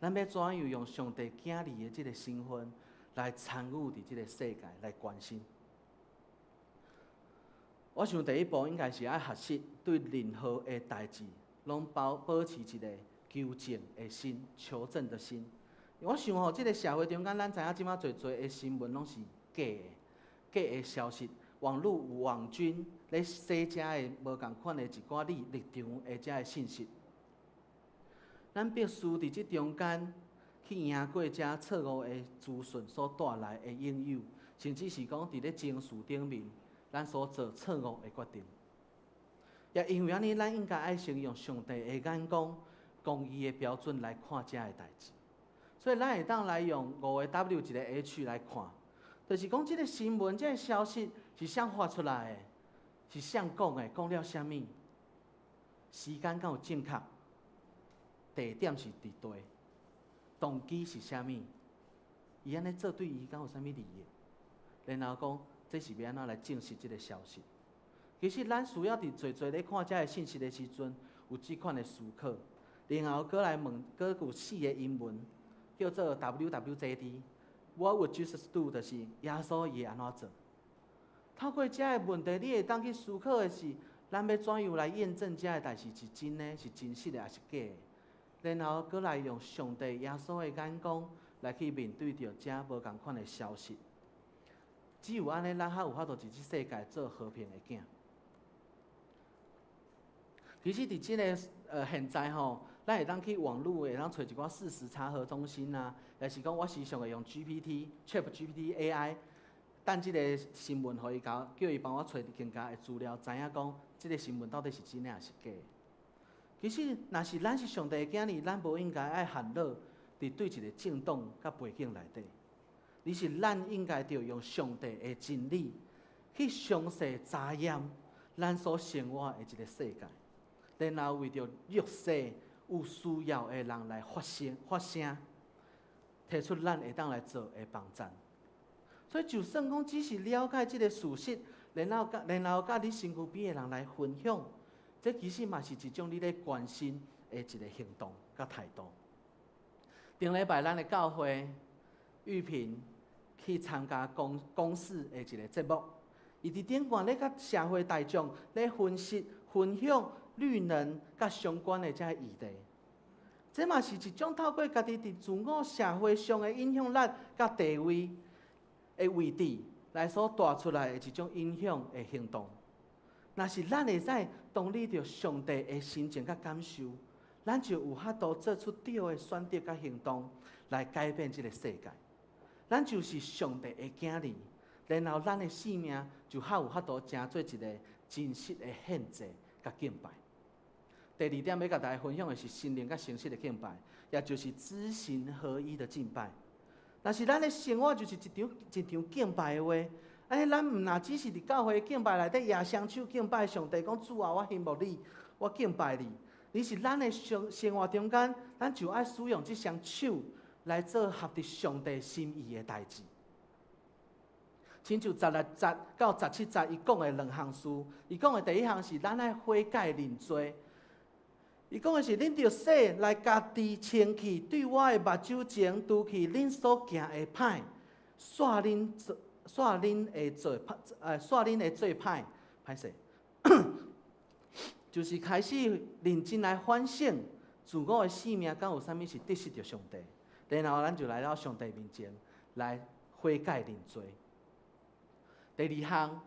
咱要怎样用上帝囝儿的即个身份？来参与伫即个世界，来关心。我想第一步应该是爱学习对任何的代志，拢保持一个求证的心、求证的心。我想吼，即个社会中间，咱知影即马侪的新闻拢是假的消息，网络有网军咧洗遮的无共款的一寡立场的遮的信息。咱必须伫即中间。去赢过遮错误的资讯所带来的影响，甚至是讲伫咧情绪顶面，咱所做错误的决定。也因为安尼，咱应该爱先用上帝的眼光、公义的标准来看遮的代志。所以，咱会当来用5个 W 一个 H 来看，就是讲即个新闻、即个消息是谁发出来的，是谁讲的，讲了啥物，时间敢有正确，地点是伫地。动机是啥物？伊安尼做对伊敢有啥物利益？然后讲，这是要安怎来证实即个消息？其实咱需要伫侪咧看遮个信息的时阵，有即款的思考，然后过来问，过有4个英文，叫做 WWJD。What would Jesus do？就是耶稣伊会安怎做？透过遮个问题，你会当去思考的是，咱要怎样来验证遮个代志是真的、是真实的，还是假的？然后，搁来用上帝耶稣的眼光来去面对着遮无共款的消息。只有安尼，咱才有法度伫即世界做和平的囝。其实伫即个现在吼，咱会当去网络会当找一寡事实查核中心啊，也是讲我时常会用 ChatGPT AI， 等即个新闻，互伊叫伊帮我找更加的资料，知影讲即个新闻到底是真的还是假的。其实，若是咱是上帝的囝儿，咱无应该爱烦恼伫对一个政党甲背景内底，而是咱应该着用上帝的真理去详细查验咱所生活的一个世界，然后为着弱势有需要的人来发声，提出咱会当来做的帮赞。所以，就算讲只是了解即个事实，然后甲你身躯边的人来分享。这其实嘛是一种你咧关心的一个行动甲态度。顶礼拜咱的教会玉萍去参加公视的一个节目，伊伫顶端咧甲社会大众咧分析、分享绿能甲相关的遮议题。这嘛是一种透过家己伫自我社会上的影响力甲地位的位置来所带出来的一种影响的行动。若是咱会使同理着上帝的心情甲感受，咱就有法度做出对的选择甲行动，来改变这个世界。咱就是上帝的囝儿，然后咱的性命就较有法度成做一个真实的献祭甲敬拜。第2点要甲大家分享的是心灵甲诚实的敬拜，也就是知行合一的敬拜。若是咱的生活就是一场敬拜的话，安尼，咱毋若只是伫教会敬拜内底举双手敬拜上帝，讲主啊，我羡慕你，我敬拜你。而是咱的生活中间，咱就爱使用这双手来做合伫上帝心意的代志。亲像16节到17节，伊讲的2项事，伊讲的第一项是咱爱悔改认罪。伊讲的是恁着洗来家己清气，对我的目睭前除去恁所行的歹，煞恁的罪歹，歹势，就是开始认真来反省自我的性命，敢有啥物是得失着上帝，然后咱就来到上帝面前来悔改认罪。第2项，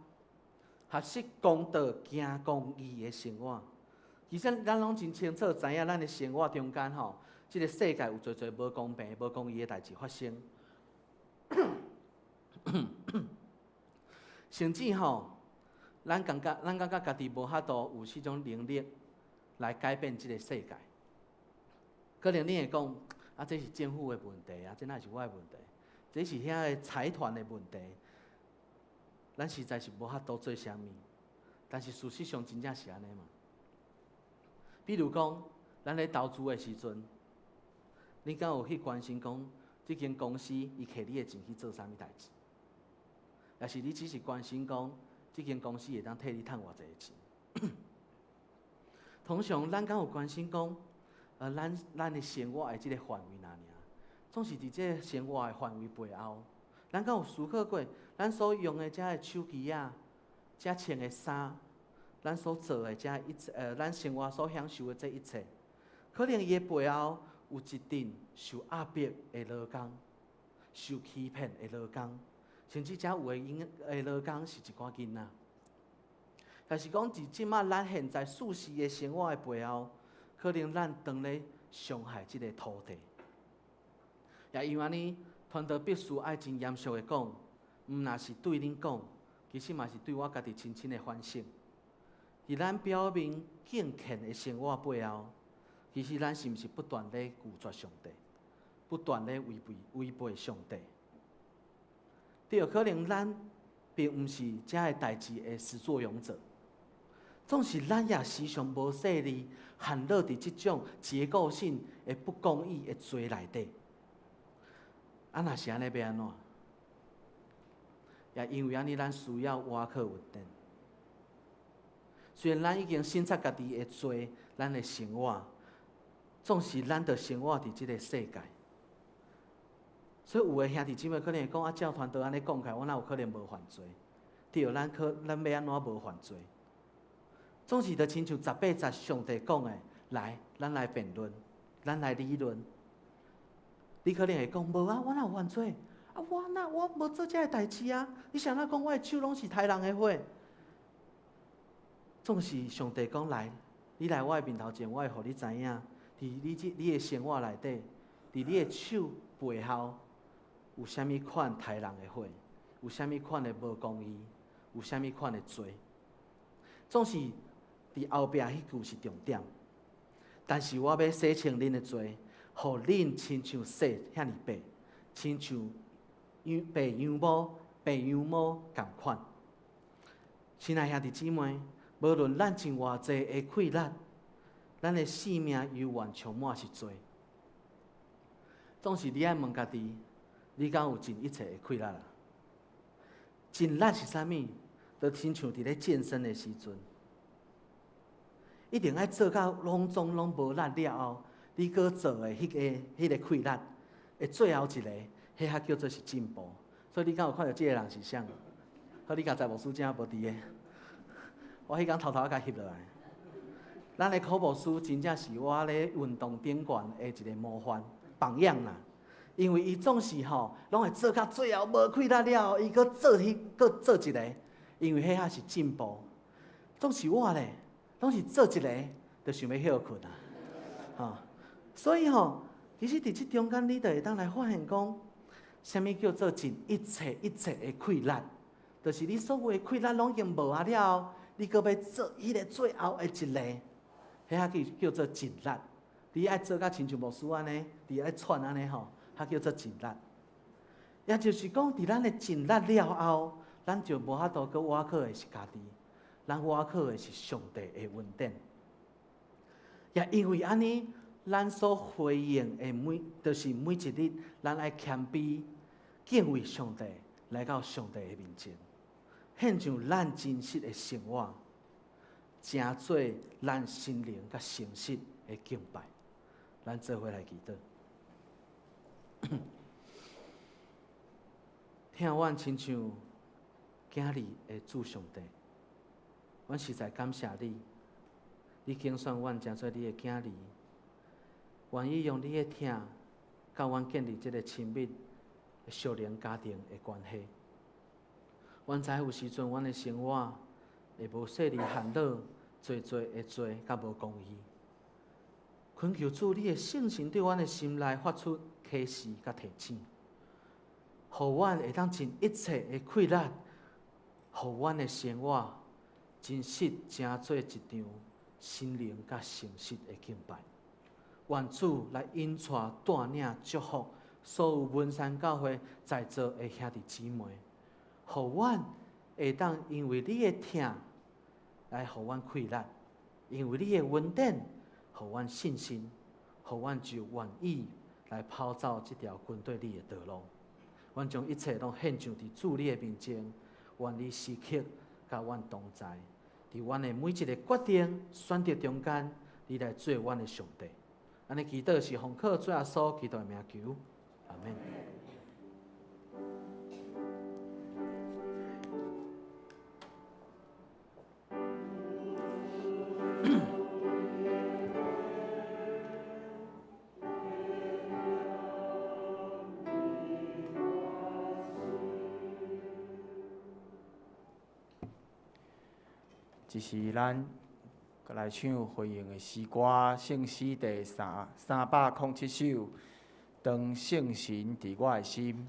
合适公道、行公义的生活。其实咱拢真清楚知影，咱的生活中间吼，即个世界有侪侪无公平、无公义的代志发生。甚至吼，咱感觉家己无法度有迄种能力来改变即个世界。可能你会讲，啊，这是政府的问题啊，这哪是我的问题？这是遐个财团的问题。咱实在是无法度做啥物，但是事实上真正是安尼嘛。比如讲，咱咧投资的时阵，你敢有去关心讲，这间公司伊摕你的钱去做啥物代志？也是你只是关心讲，这间公司会当替你赚偌济的钱？通常咱敢有关心讲，咱的生活的即个范围哪尔？总是伫即个生活的范围背后，咱敢有思考过，咱所用的遮个手机啊，遮穿的衫，咱所做的遮一切，咱生活所享受的这一切，可能伊的背后有一阵受压迫的劳工，受欺骗的劳工，甚至遮有的劳工是一寡囡仔。但是讲，伫即马咱现在舒适的生活的背后，可能咱当咧伤害即个土地。也因为安尼，传道必须爱真严肃的讲，毋若是对恁讲，其实嘛是对我家己亲身的反省。伫咱表面敬虔的生活背后，其实咱是毋是不断咧拒绝上帝，不断咧违背上帝？对，可能咱并毋是遮个代志的始作俑者，总是咱也时常无细腻，陷落伫即种结构性的不公义的罪内底。啊，若是安尼要安怎？也因为安尼，咱需要瓦克稳定。虽然咱已经审察家己的罪，咱的生活，总是咱着生活伫即个世界。所以有的兄弟姊妹可能会讲啊，教团都安尼讲起来，我哪有可能无犯罪？对，咱要安怎无犯罪？总是着亲像18节上帝讲的，来，咱来辩论，咱来理论。你可能会讲，无啊，我哪有犯罪？啊，我无做这个代志啊！你想哪讲我的手拢是杀人的火？总是上帝讲来，你来我的面头前，我会互你知影，伫你的生活内底，伫你的手背后，有啥物款杀人的火？有啥物款的无公义？有啥物款的罪？总是伫后壁迄句是重点。但是我要洗清恁的罪。互恁亲像洗遐尼白，亲像白羊毛共款。亲爱兄弟姊妹，无论咱真偌济的溃烂，咱的生命犹原充满是罪。总是你爱问家己，你敢有尽一切的溃烂啊？尽力是啥物？就亲像伫咧健身的时阵，一定爱做到拢总拢无力了后。你搁做的迄个溃烂，的最后一个，迄较叫做是进步。所以你敢有看到即个人是啥？好，你刚才牧师正无伫个，我迄天偷偷甲翕落来。咱的科牧师真正是我咧运动顶悬的一个模范榜样啦。因为伊总是吼，拢会做到最后无溃烂了后，伊搁做一个，因为迄是进步。总是我咧，拢是做一个，就想要休困啊，吼。所以吼，其实伫即中间，你就会当来发现讲，啥物叫做尽一切的溃烂，就是你所有的溃烂拢已经无啊了后，你搁要做迄个最后的一个，迄叫做尽力。你爱做甲亲像牧师安尼，你爱喘安尼吼，迄叫做尽力。也就是讲，伫咱的尽力了后，咱就无法度搁倚靠的是家己，咱倚靠的是上帝的恩典。也因为安尼。咱所回应的就是每一日，咱爱谦卑、敬畏上帝，来到上帝的面前，献上咱真实的生活，成做咱心灵甲诚实的敬拜。咱做伙来祈祷。听阮亲像囝儿的主上帝，阮实在感谢你，你拣选阮成做你的囝儿。愿意用你的疼，甲阮建立这个亲密、属灵家庭的关系。阮知有时阵，阮的生活会无细腻烦恼，做会做甲无公义。恳求主，你的圣神对阮的心内发出启示甲提醒，互阮会当尽一切的气力，互阮的生活真实成做一场心灵甲诚实的敬拜。愿主来引带带领祝福所有文山教会在座的兄弟姊妹，互阮会当因为你的疼来互阮气力，因为你的恩典互阮信心，互阮就愿意来跑走这条跟对你的道路。阮将一切拢献上伫主你的面前，愿你时刻甲阮同在，伫阮的每一个决定选择中间，你来做阮的上帝。安尼祈祷是奉靠主耶稣基督的名求，阿免。这是咱来唱回应的诗歌，圣诗第307首，当圣神伫我的心。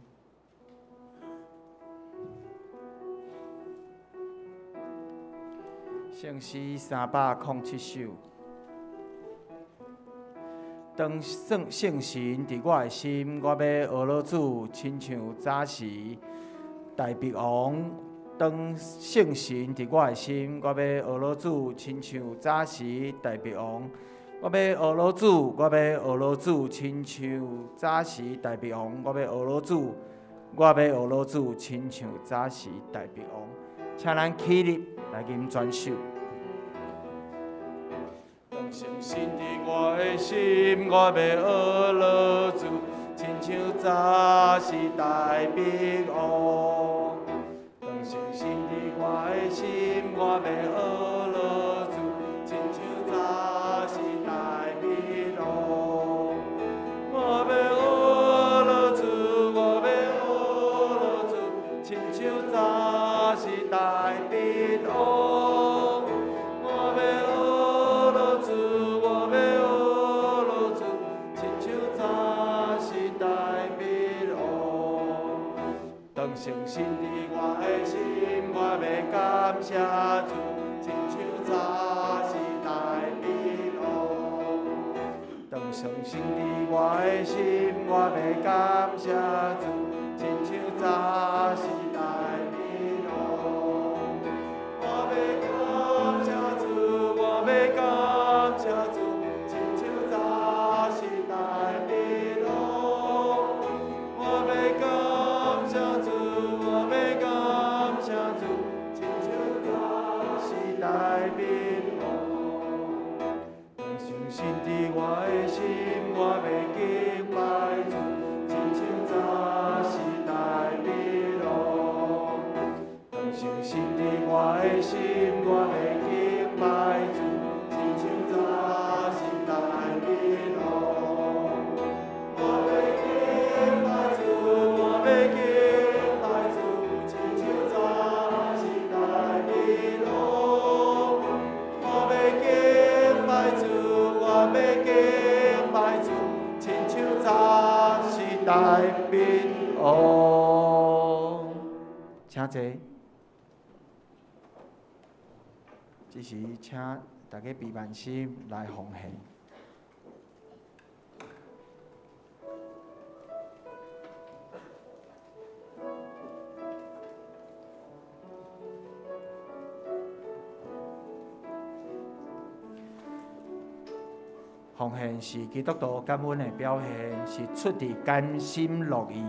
圣诗307首，当圣神伫我的心，我要学老主，亲像早时大鼻王。当圣神伫我的心，我要学老主，亲像早时大鼻王。我要学老主，我要学老主，亲像早时大鼻王。我要学老主，我要学老主，亲像早时大鼻王。请咱起立来吟转首。当圣神伫我的心，我要学老主，亲像早时大鼻王。圣神伫我的心，我要学老主，亲像早时大鼻王。我要学老主，我要学老主，亲像早时大鼻王。我要学老主，我要学老主，亲像早时大鼻王。当圣神伫我的心，我要感谢主，亲像早时大鼻王。当圣神伫我的心，我要感谢主，亲像早时大鼻王。我要感谢主，我要感谢主，亲像早时大鼻王。我要感谢主，我要感谢主，亲像早时大鼻王。当圣神伫我的心，我要敬拜主，亲像早时大鼻王。当圣神伫我的心，我要敬拜主，亲像早时大鼻王。我要敬拜主，我要敬拜主，亲像早时大鼻王。我要敬拜主，我要敬拜主，亲像早时大鼻王。请坐。这时，请大家闭慢心来奉献。奉献是基督徒感恩的表现，是出自甘心乐意。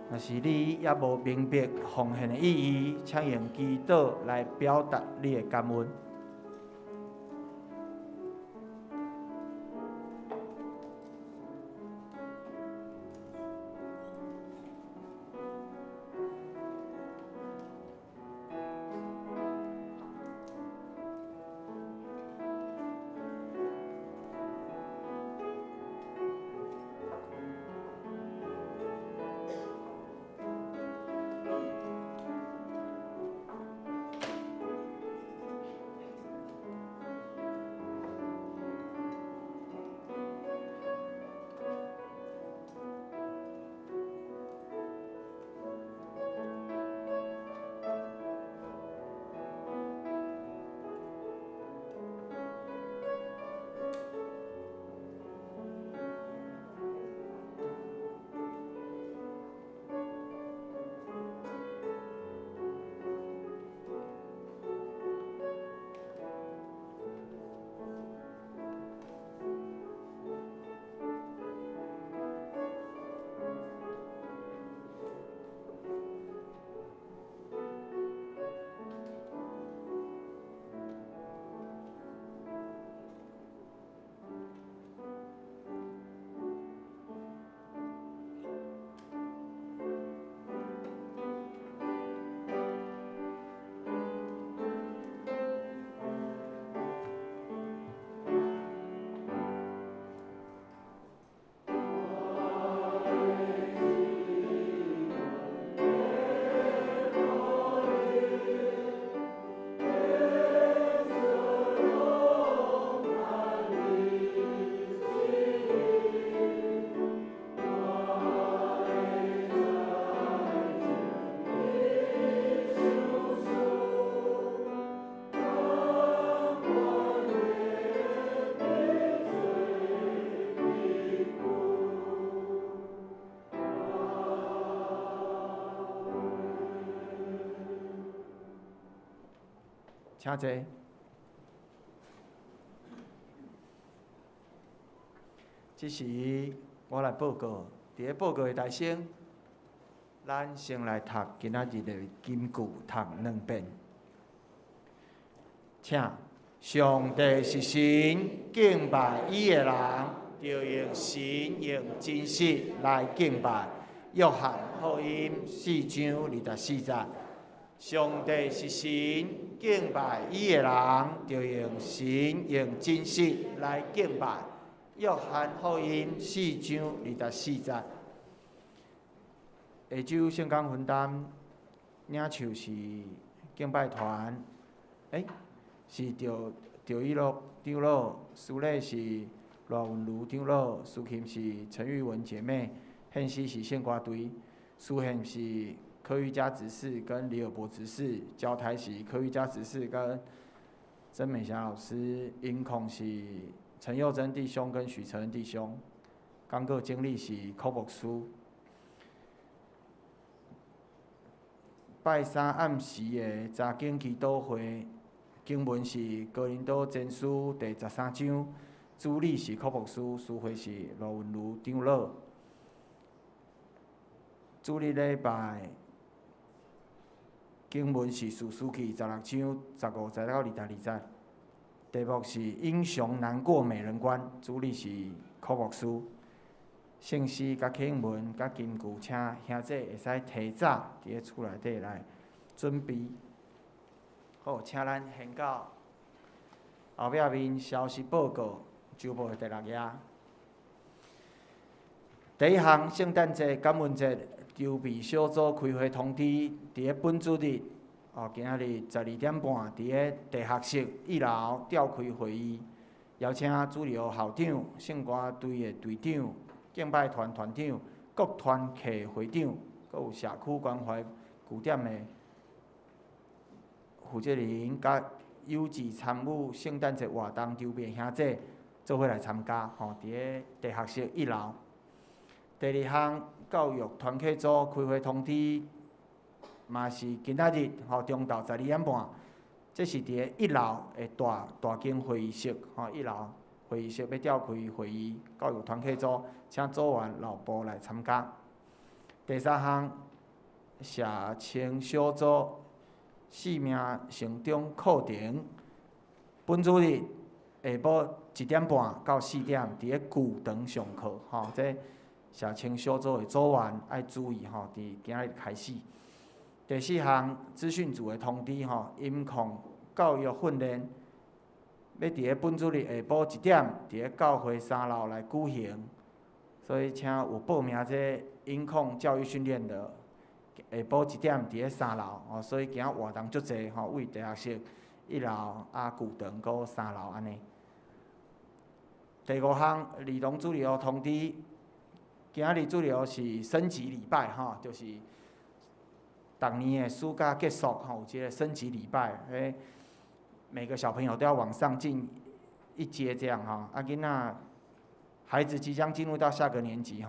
若是你也无明白奉献的意义，请用祈祷来表达你的感恩。请坐。即时我来报告，伫咧报告的台先，咱先来读今仔日的金句，读2遍。请，上帝是神，敬拜伊的人，就用神用真实来敬拜。约翰福音4章24节。上帝是神，敬拜伊的人，就用神用真实来敬拜。约翰福音4章24节。下周圣工分担领袖是敬拜团，是赵一乐长老，司礼是罗文如长老，司琴是陈玉文姐妹，献诗是献歌队，司献是柯玉佳执事跟李尔博执事，教台是柯玉佳执事跟曾美霞老师，音控是陈佑珍弟兄跟许承恩弟兄，讲课经历是柯牧师。拜三暗时的查经祈祷会，经文是哥林多前书第13章，主理是柯牧师，司会是罗文如长老。主日礼拜经文是士师记16章15节到20节，题目是英雄难过美人关，主理是柯牧师。圣诗、甲经文、甲金句，请兄弟会使提早伫咧厝内底来准备。好，请咱先到后壁面消息报告，周报的第6页。第一项，圣诞节、感恩节筹备小组开会通知，伫咧本主日，今仔日12点半，伫咧地学室1楼召开会议，邀请主流校长、圣歌队的队长。敬拜团团长、各团契会长，阁有社区关怀据点的负责人，甲有志参与圣诞节活动筹备兄弟做伙来参加，伫咧地学室1楼。第二项，教育团契组开会通知，嘛是今仔日中昼12点半，这是伫咧1楼的大间会议室，1楼。会议室要召开会议，教育团契组请组员老部来参加。第三项，社青小组4名成长课程，本主日下晡1点半到4点，伫咧旧堂上课。这社青小组的组员要注意伫今日开始。第四项，资讯组的通知音控教育训练。要伫咧本主日下晡1点，伫咧教会3楼来举行，所以请有报名这音控教育训练的，下晡1点伫咧3楼，所以今仔活动足济为地学室1楼旧堂搁3楼安尼。第5项，儿童主日通知，今仔日主日是升级礼拜就是逐年的暑假结束有一个升级礼拜，每个小朋友都要往上进一阶，这样囡仔孩子即将进入到下个年级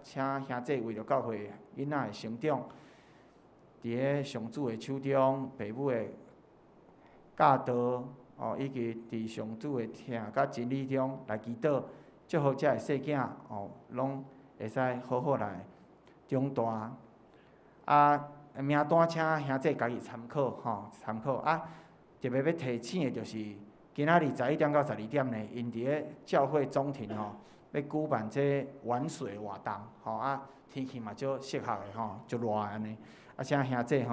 请兄弟为着教会囡仔的成长，伫咧上主的手中，父母的教导以及伫上主的听甲真理中来祈祷，祝福遮个细囝拢会使好好来长大。名单请兄弟家己参考参考特别要提醒的就是，今仔日11点到12点呢，因伫咧教会中庭要举办这玩水活动天气嘛就适合的就热安尼。请兄弟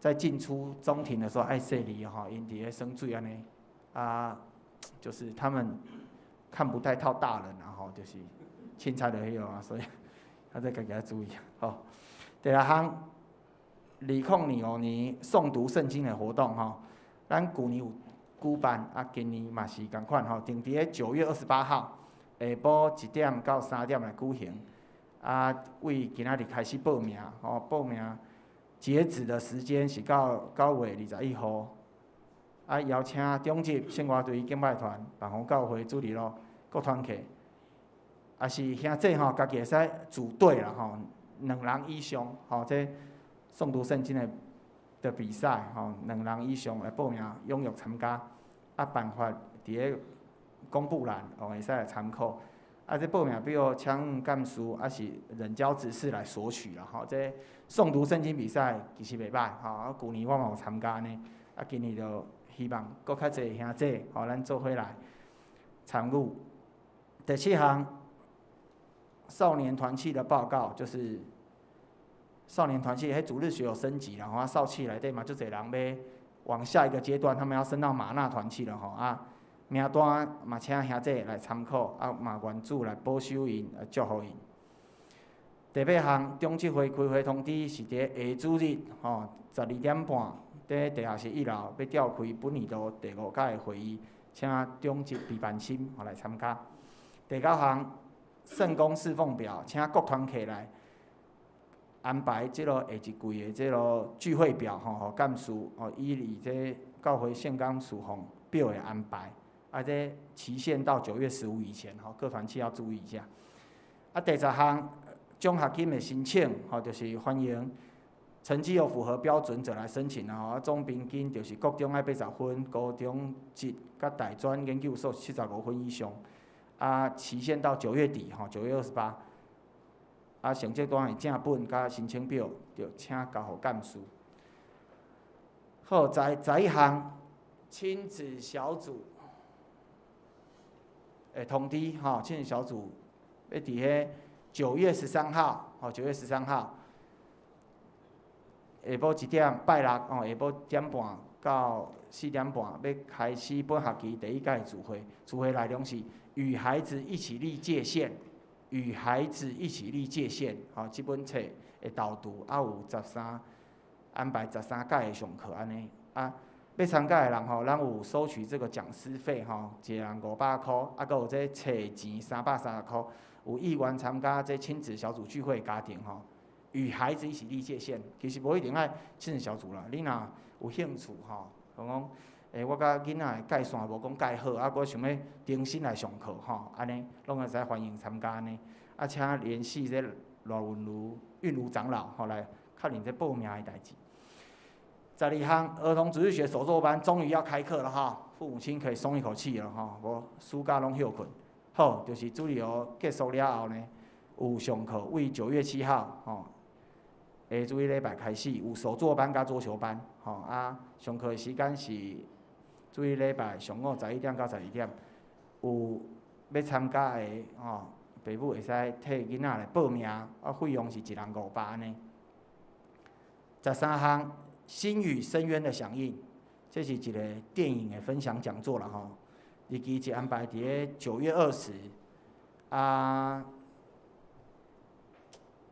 在进出中庭的时候爱细腻因伫咧生水安尼就是他们看不太到大人就是凊彩就迄个所以家己要注意第二项，2005年诵读圣经的活动咱旧年有举办，今年嘛是共款定伫咧9月28号下晡1点到3点来举行。为今仔日开始报名，报名截止的时间是到9月21号。邀请中级圣歌队敬拜团、万福教会主日各团契，是兄弟家己会使组队啦2人以上这诵读圣经的的比赛2人以上来报名踊跃参加，办法伫咧公布栏会使来参考。这报名表请干事是人交指示来索取啦这诵读圣经比赛其实袂歹去年我嘛有参加呢，今年就希望搁较侪兄弟咱做伙来参与。第7项。少年团契的报告就是少年团契，主日学有升级了少契内底嘛，就侪人要往下一个阶段，他们要升到马纳团契了名单嘛，请兄弟来参考嘛，愿主来保守因，祝福因。第8项，中执会开会通知是伫下主日12点半，伫地下室1楼要召开本年度第5届的会议，请中执备办心来参加。第9项。圣公侍奉表，请各团体来安排下一季的聚会表互干事依这教会献纲事奉表的安排，这期限到9月15以前各团契要注意一下。第10项，奖学金的申请就是欢迎成绩有符合标准者来申请总平均就是国中爱80分，高中职甲大专研究所75分以上。期限到9月底9月28。成绩单的正本甲申请表，就请交互干事。好，11项，亲子小组的通知亲子小组要伫迄9月13号9月13号下晡1点，拜六下晡1点半到4点半要开始本学期第1届聚会，聚会内容是与孩子一起立界限。与孩子一起立界限，这本册的导读有安排13届的上课安尼要参加的人咱有收取这个讲师费一个人500块，搁有这册钱330块。有意愿参加这亲子小组聚会的家庭与孩子一起立界限，其实无一定爱亲子小组啦，你若有兴趣讲我甲囡仔的界线无讲界好，我想要重新来上课安尼拢会使欢迎参加安尼。请联系这罗韵如长老来确认这报名的代志。12项，儿童主日学手作班终于要开课了父母亲可以松一口气了无暑假拢休困。好，就是主日结束了后呢，有上课，为9月7号下主日礼拜开始有手作班甲桌球班上课的时间是主日礼拜上午11点到12点，有要参加的父母会使替囡仔来报名，费用是1人500安尼。13项，心与深渊的响应，这是一个电影的分享讲座啦日期是安排伫9月20。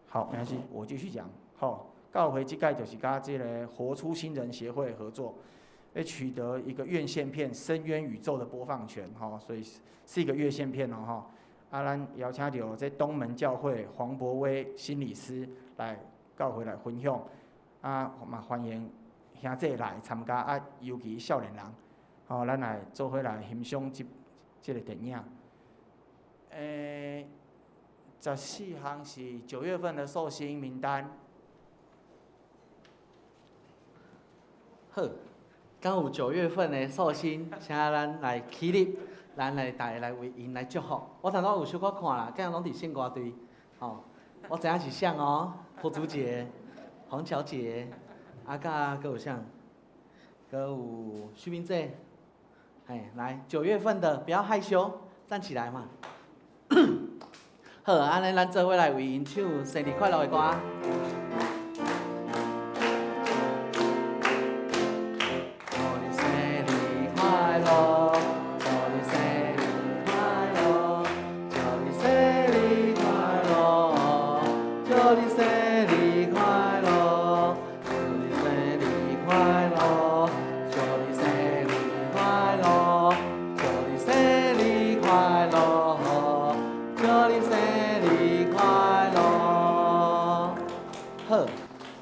好，没关系，我继续讲。教会这届就是甲这个活出新人协会合作。要取得一个院线片《深渊宇宙》的播放权所以是一个院线片咱邀请到这东门教会黄博威心理师来教会来分享嘛欢迎兄弟来参加尤其少年人咱来做伙来欣赏这个电影。14项是9月份的寿星名单。好。刚有9月份的寿星，请咱来起立，咱来大家来为因来祝福。我头拄有小可看啦，今日拢伫圣歌队，我知影是谁朴竹姐、黄小姐，甲阁有谁？阁有徐明姐，来9月份的不要害羞，站起来嘛。好，安尼咱做伙来为因唱生日快乐的歌。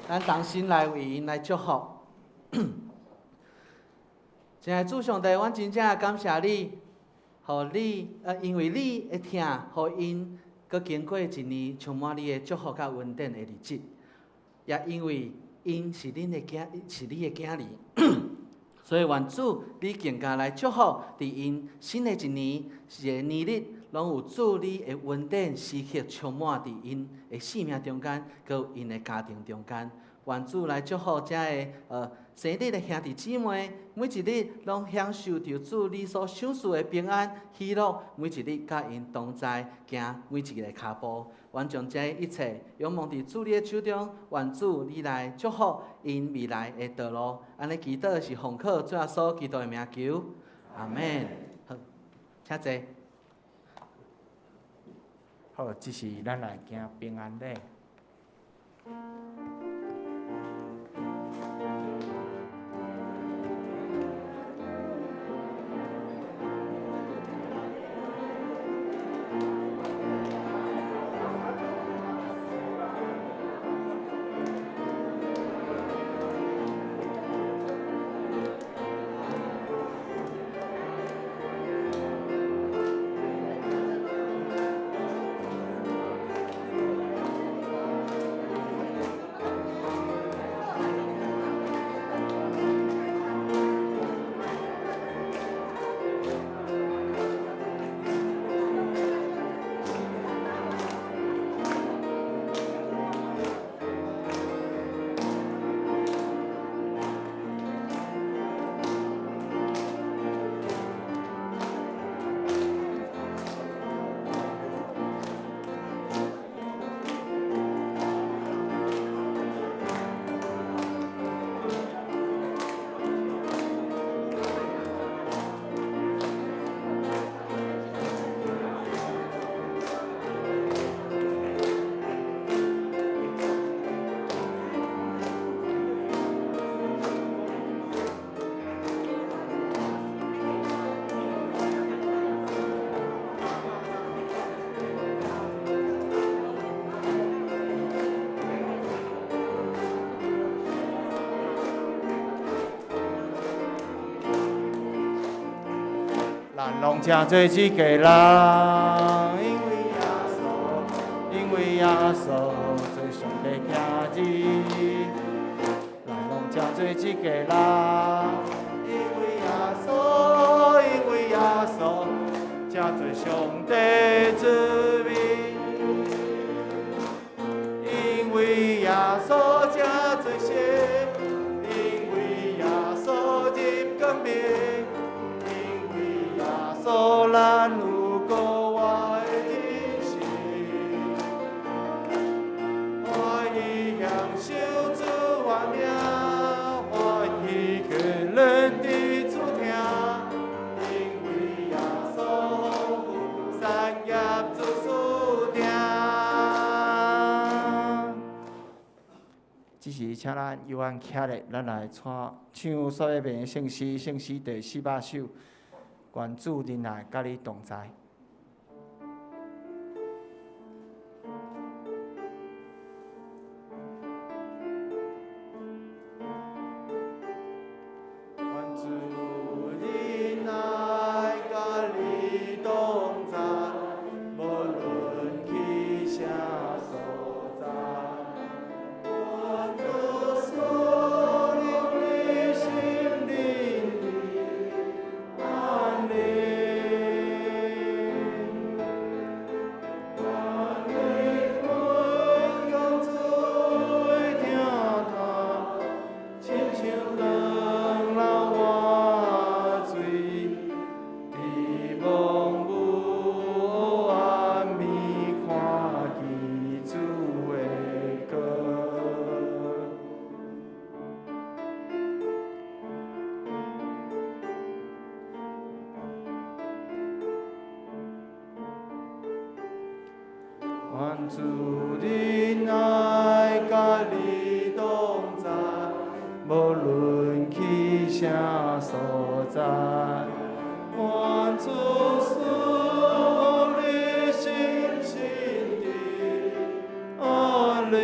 咱同心来为因来祝福。亲爱的主上帝，阮真正感谢你，互你因为你的听，互因搁经过1年充满你的祝福甲恩典的日子，也因为因是恁的囝，是你的囝儿。所以愿主你更加来祝福，伫因新的一年一个年日，拢有主你的恩典时刻充满伫因的生命中间，佮有因的家庭中间。愿主来祝福遮个生日的兄弟姊妹，每一日拢享受着主你所赏赐的平安喜乐，每一日甲因同在行每一个脚步。愿将这一切仰望伫主你的手中，愿主你来祝福因未来的道路。安尼祈祷是奉靠主耶稣基督的名求，阿门。好，请坐。好，这是咱来行平安礼。咱拢正做一家人，因为耶稣，因为耶稣做上帝囝子。咱拢正做一家人，因为耶稣，因为耶稣正做上帝子民。因为耶稣正做神，因为耶稣入光明。所咱有国外的人生，欢喜享受主万名，欢喜全人的主听，因为耶稣丰富产业主所定。这时，请咱由咱起来，咱来唱所要变的圣诗，圣诗第400首。愿主恁来甲你同在。愿主恁来甲你同在，无论去啥所在。愿主赐你心灵的安宁。愿主恁来甲你同在，无论去啥所在。愿主赐你心心的安宁。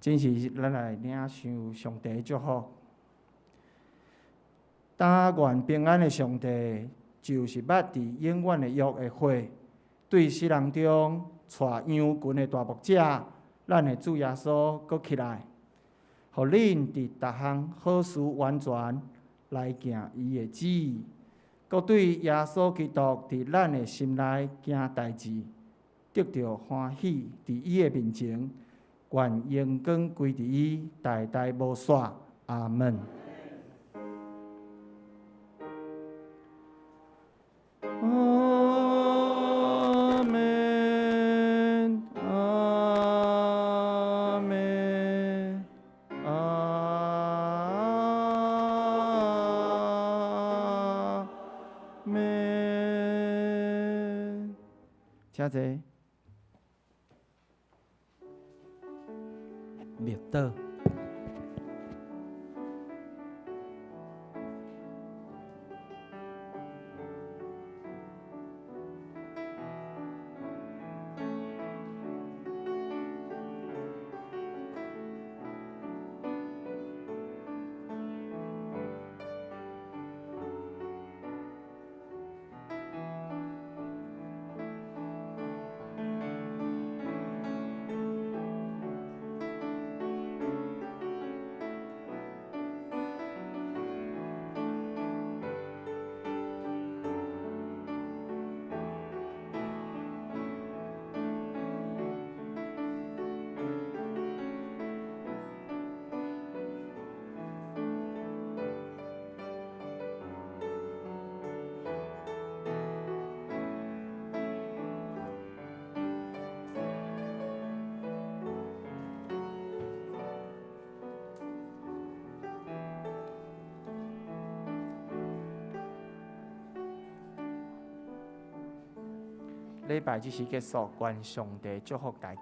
真是咱来领受上帝的祝福。但愿平安的上帝，就是捌伫永远的约的火，对世人中带羊群的大牧者，咱的主耶稣搁起来，互恁伫逐项好事完全来行伊的旨意，搁对耶稣基督伫咱的心内行代志，得到欢喜，伫伊的面前，愿荣光归伫伊，代代无煞。阿门。阿门，阿门，阿门。请坐。灭倒。礼拜即时结束，愿上帝祝福大家。